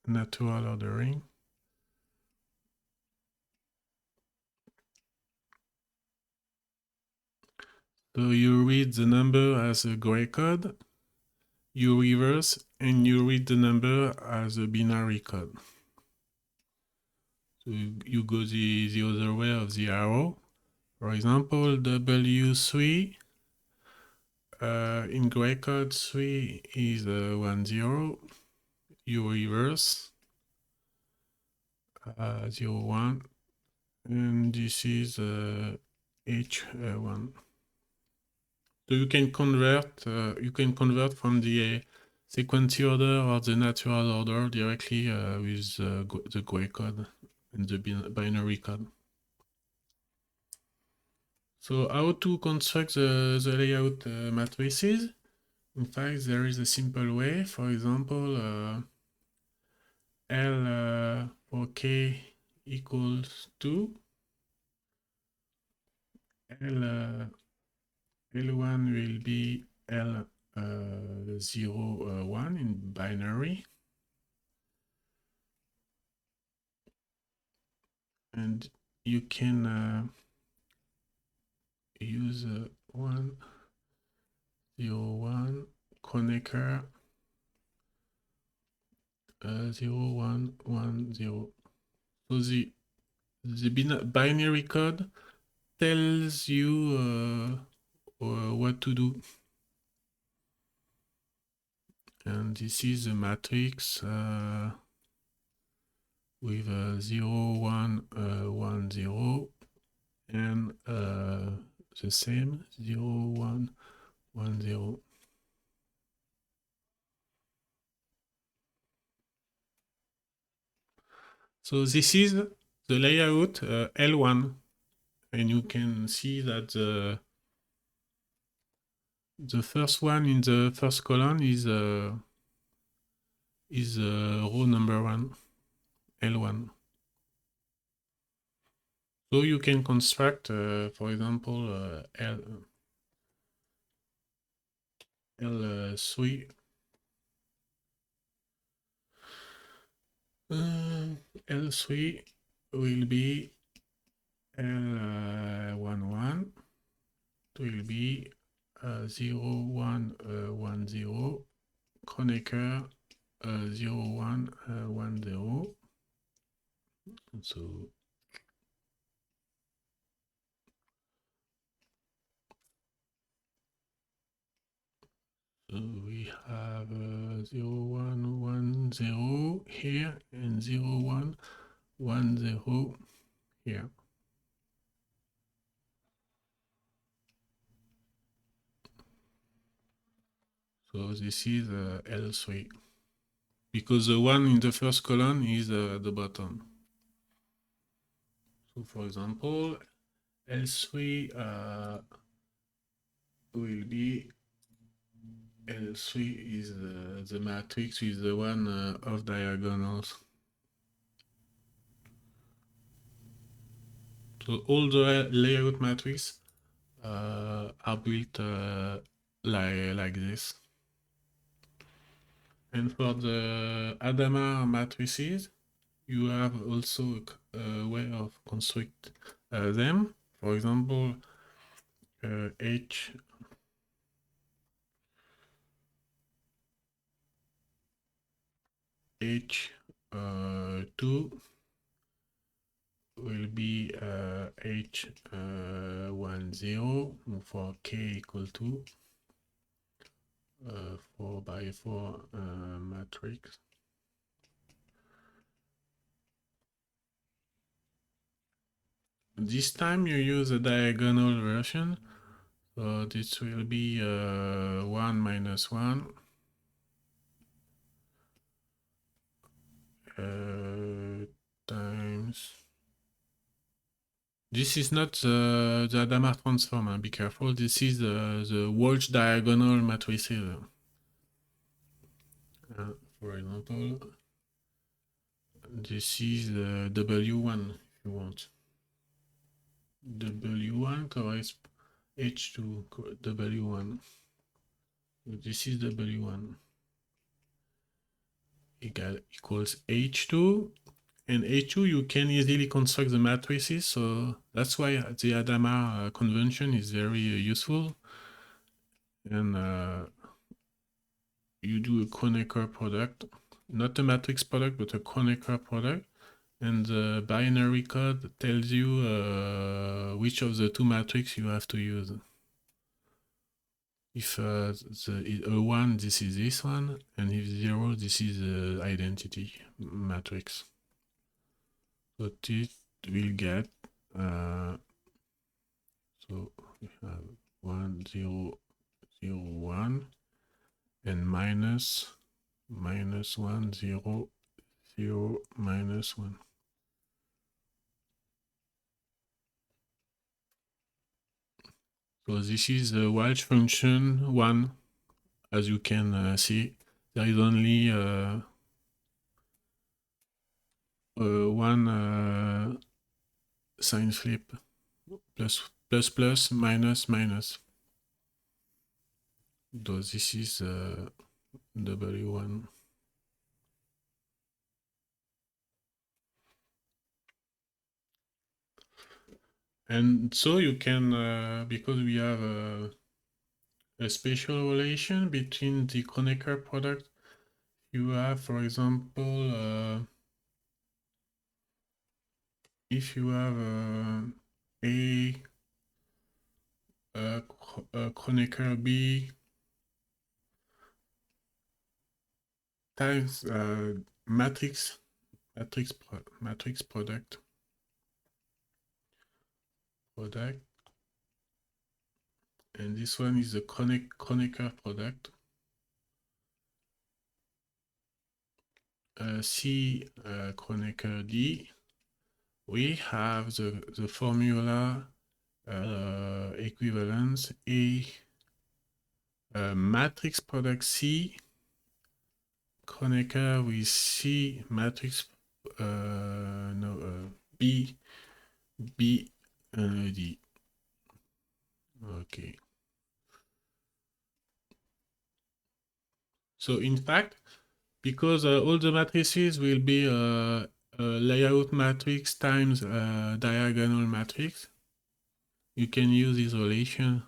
[SPEAKER 1] natural ordering. So you read the number as a gray code, you reverse, and you read the number as a binary code. So you go the other way of the arrow. For example, W3 in gray code 3 is 1, 0. You reverse 0, 1, and this is H1. So you can convert from the sequence order or the natural order directly with the gray code and the binary code. So how to construct the layout matrices? In fact, there is a simple way. For example, L for k equals 2. L1 will be L0, 1 in binary. And you can use 1, 0, 1 Kronecker 0, 1, 1, 0. So the binary code tells you what to do. And this is a matrix with 0, 1, 1, 0, and the same 0, 1, 1, 0. So this is the layout L1, and you can see that the first one in the first column is row number 1, L1. So you can construct, for example, L3. L3 will be L11, will be 0, 1, 1, 0, Kronecker 0, 1, 1, 0. So we have 0, 1, 1, 0 here and 0, 1, 1, 0 here. So this is L3, because the one in the first column is the bottom. So for example, L3 will be L3 is the matrix with the one of diagonals. So all the layout matrices are built like this. And for the Hadamard matrices, you have also a way of construct them. For example, H H2 will be H10 for k equal to 4 by 4 matrix. This time you use a diagonal version, so this will be 1 minus 1 times. This is not the Hadamard Transform, be careful. This is the Walsh diagonal matrices. For example, this is W1 if you want. W1 corresponds H2 W1. This is W1 equals H2, and H2 you can easily construct the matrices, so that's why the Hadamard convention is very useful. And you do a Kronecker product, not a matrix product, but a Kronecker product, and the binary code tells you which of the two matrices you have to use. If the 1, this is this one, and if 0, this is the identity matrix. So this will get, so we have 1, 0, 0, 1, and minus 1, 0, 0, minus 1. So this is the Walsh function 1. As you can see, there is only one sign flip, plus, plus, minus, minus. So this is W1. And so you can, because we have a special relation between the Kronecker product You have, for example, if you have a Kronecker B times matrix product, and this one is the Kronecker product. C Kronecker D. We have the formula equivalence A matrix product C Kronecker with C matrix B D. Okay. So in fact, because all the matrices will be a layout matrix times a diagonal matrix, you can use this relation.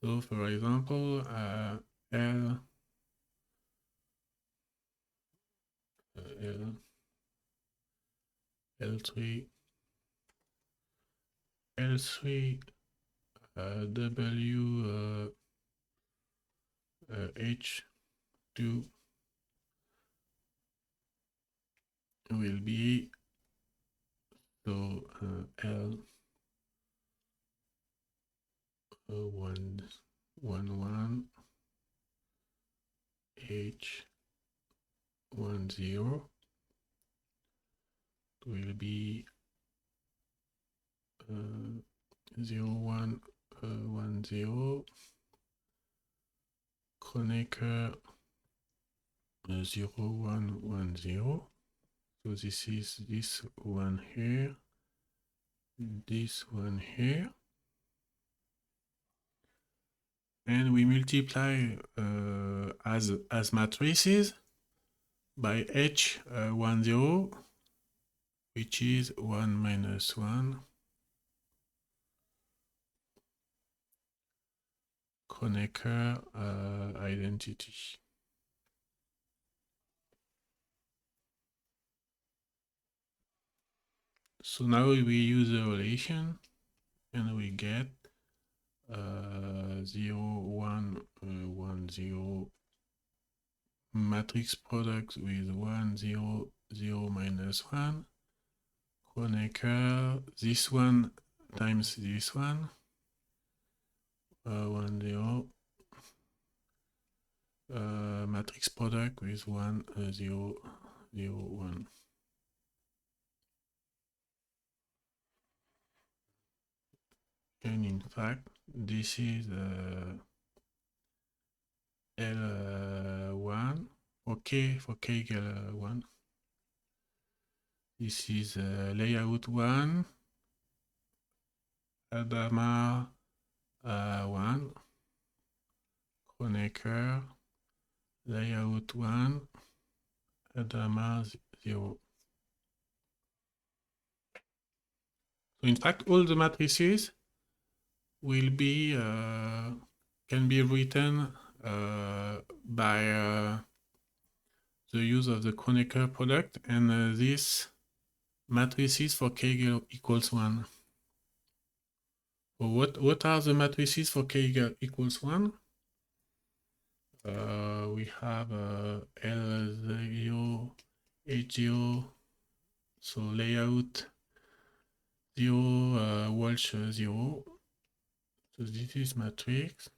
[SPEAKER 1] So for example, L3 W H2 will be so L 1 1 H 1 0 will be 0 1 1 0 Kronecker 0 1 1 0. So this is this one here, this one here, and we multiply as matrices by H 1 0, which is 1 minus 1 Kronecker identity. So now we use the relation and we get 0 1 1 0 matrix product with 1 0 0 minus 1 Kronecker this one times this one 1 0 matrix product with 1 0 0 1. And in fact, this is L1 for K equal 1. This is layout 1, Hadamard 1, Kronecker, layout 1, Hadamard 0. So in fact, all the matrices will be can be written by the use of the Kronecker product, and this matrices for K equals 1. So what are the matrices for K equals 1? We have L0, H0, so layout 0, Walsh 0. So this is matrix.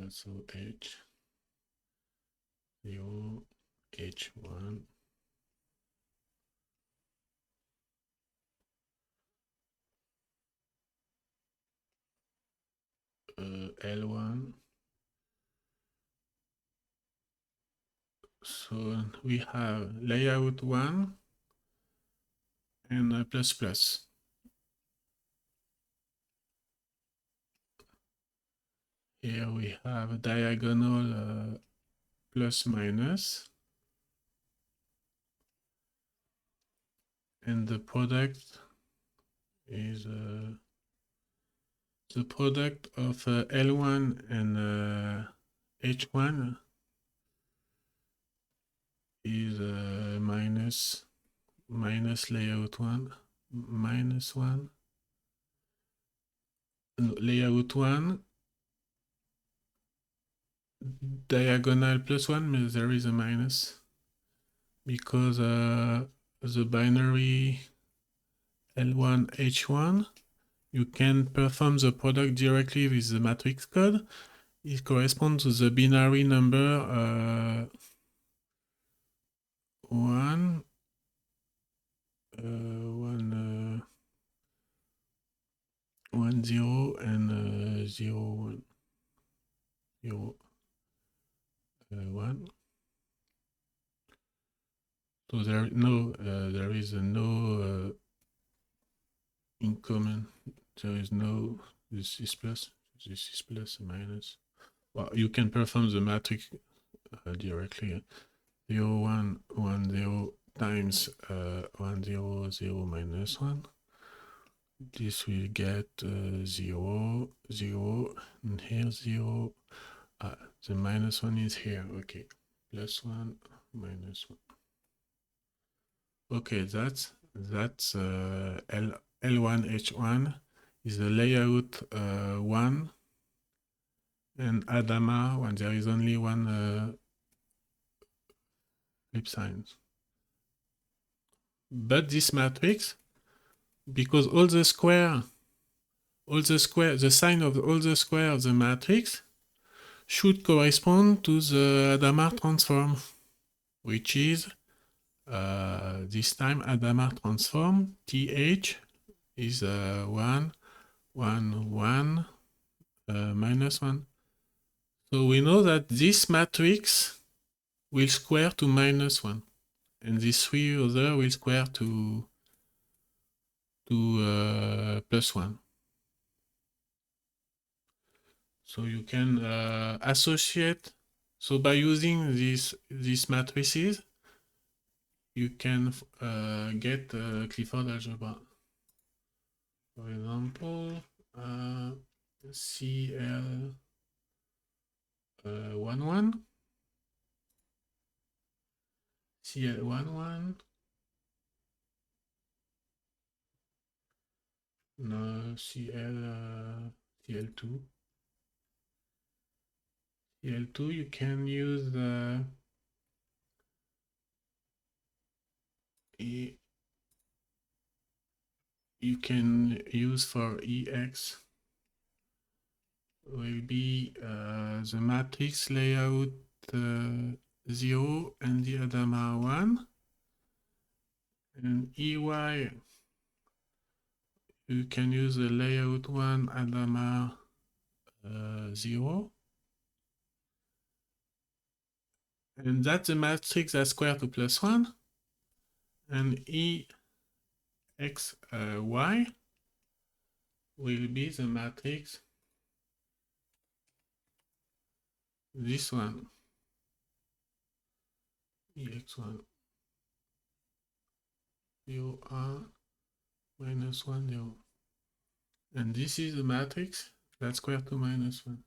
[SPEAKER 1] So H0, H1. L1. So we have layout 1 and plus plus. Here we have a diagonal plus minus, and the product is the product of L1 and H1 is minus layout 1 minus 1. No, layout 1 diagonal plus 1, but there is a minus because the binary L1 H1, you can perform the product directly with the matrix code. It corresponds to the binary number 1 0 and 0 1. So there is no in common. There is no this is plus minus. Well, you can perform the matrix directly. 0 1 1 0 times 1 0 0 minus 1. This will get 0 0 and here 0. The minus 1 is here. Okay, plus 1 minus 1. Okay, that's L1 H1 is the layout 1 and Hadamard when there is only one flip sign. But this matrix, because the sign of all the square of the matrix should correspond to the Hadamard transform, which is this time Hadamard transform TH is 1 1 1 minus 1. So we know that this matrix will square to minus 1, and these three other will square to plus 1. So you can associate. So by using these matrices, you can get Clifford algebra. For example, CL 11, CL 11, no, CL2. CL2 you can use you can use for EX will be the matrix layout 0 and the Hadamard 1, and EY you can use the layout 1 Hadamard 0, and that's the matrix that square to plus 1, and EXY will be the matrix this one, EX1 0 1 minus 1 0, and this is the matrix that square to minus 1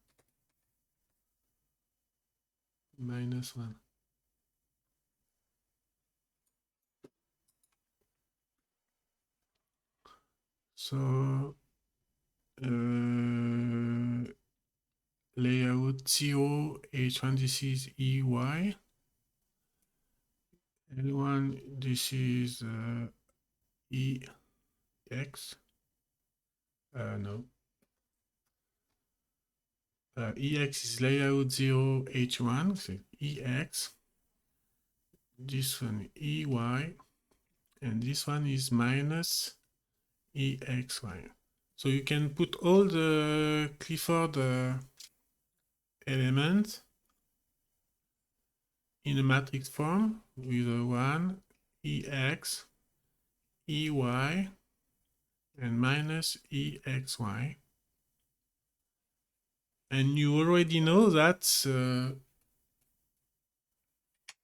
[SPEAKER 1] minus 1. So layout 0 H1 this is EY, L1 this is EX, no, EX is layout 0 H1, so EX, this one EY, and this one is minus EXY. So you can put all the Clifford elements in a matrix form with a 1, EX, EY, and minus EXY. And you already know that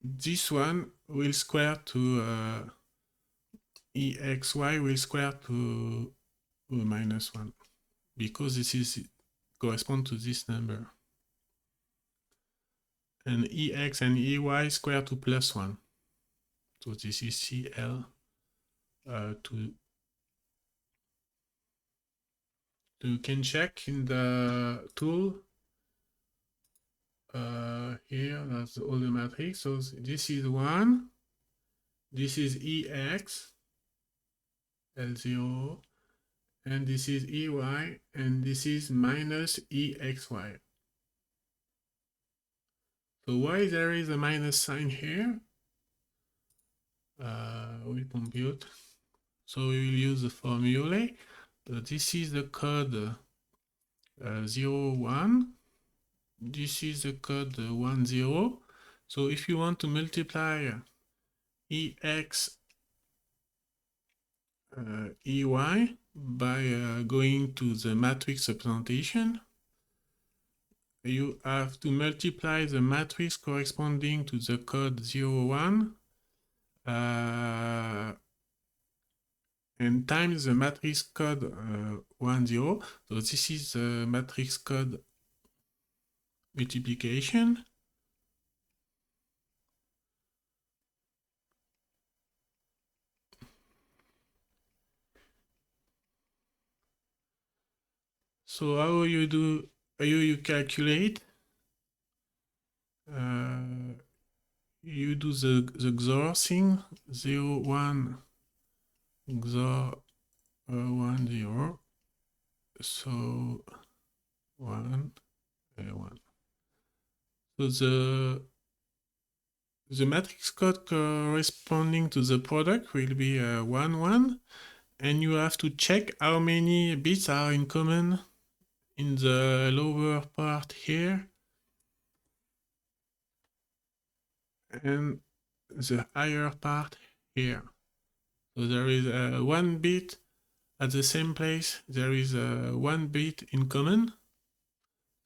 [SPEAKER 1] this one will square to EXY will square to minus 1. because this is correspond to this number. And EX and EY squared to +1. So this is CL to. So you can check in the tool here, that's all the matrix. So this is 1, this is EX, L0, and this is EY, and this is minus EXY. So why there is a minus sign here? We compute. So we will use the formula. This is the code 0, 1. This is the code 1, 0. So if you want to multiply EX EY by going to the matrix representation, you have to multiply the matrix corresponding to the code 0, 1 and times the matrix code 1, 0. So this is the matrix code multiplication. So how you do, you calculate, you do the XOR thing, 0, 1, XOR 1, 0. So 1, 1. So the matrix code corresponding to the product will be 1, 1, and you have to check how many bits are in common in the lower part here and the higher part here. So there is 1 bit at the same place, there is 1 bit in common,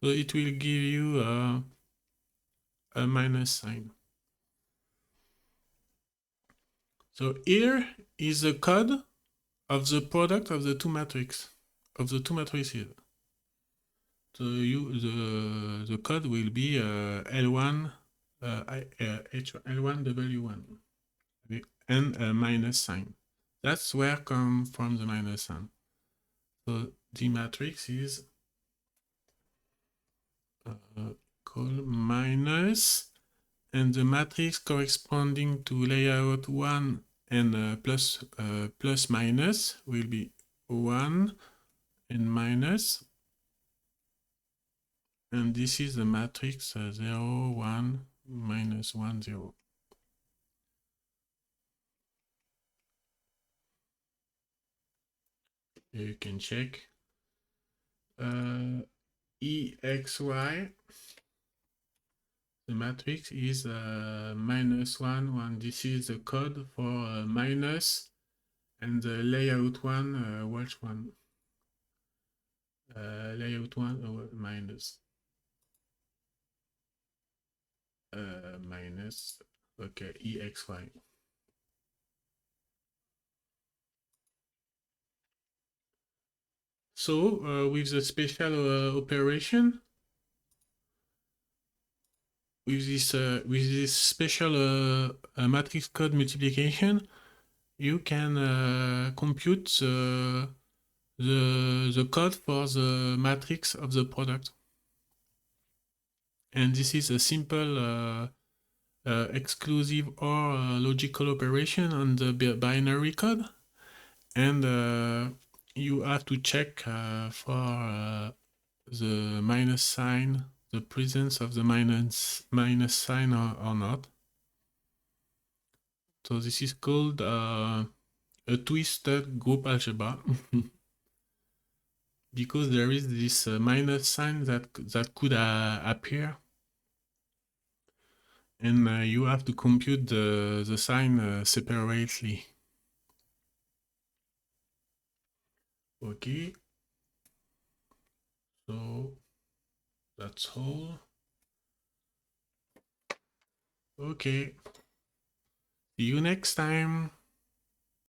[SPEAKER 1] so it will give you a minus sign. So here is the code of the product of the two matrices. So the code will be L1 L1 W1 and a minus sign. That's where come from the minus sign. So the matrix is called minus, and the matrix corresponding to layout 1 and plus minus will be 1 and minus. And this is the matrix 0, 1, minus 1, 0. You can check EXY. The matrix is minus 1, 1. This is the code for minus, and the layout 1, Walsh 1. Layout 1, minus. Minus, okay, EXY. So with the special operation, with this special matrix code multiplication, you can compute the code for the matrix of the product. And this is a simple exclusive or logical operation on the binary code. And you have to check for the minus sign, the presence of the minus sign or not. So this is called a twisted group algebra because there is this minus sign that could appear, and you have to compute the sign separately. Okay, so that's all. Okay, see you next time.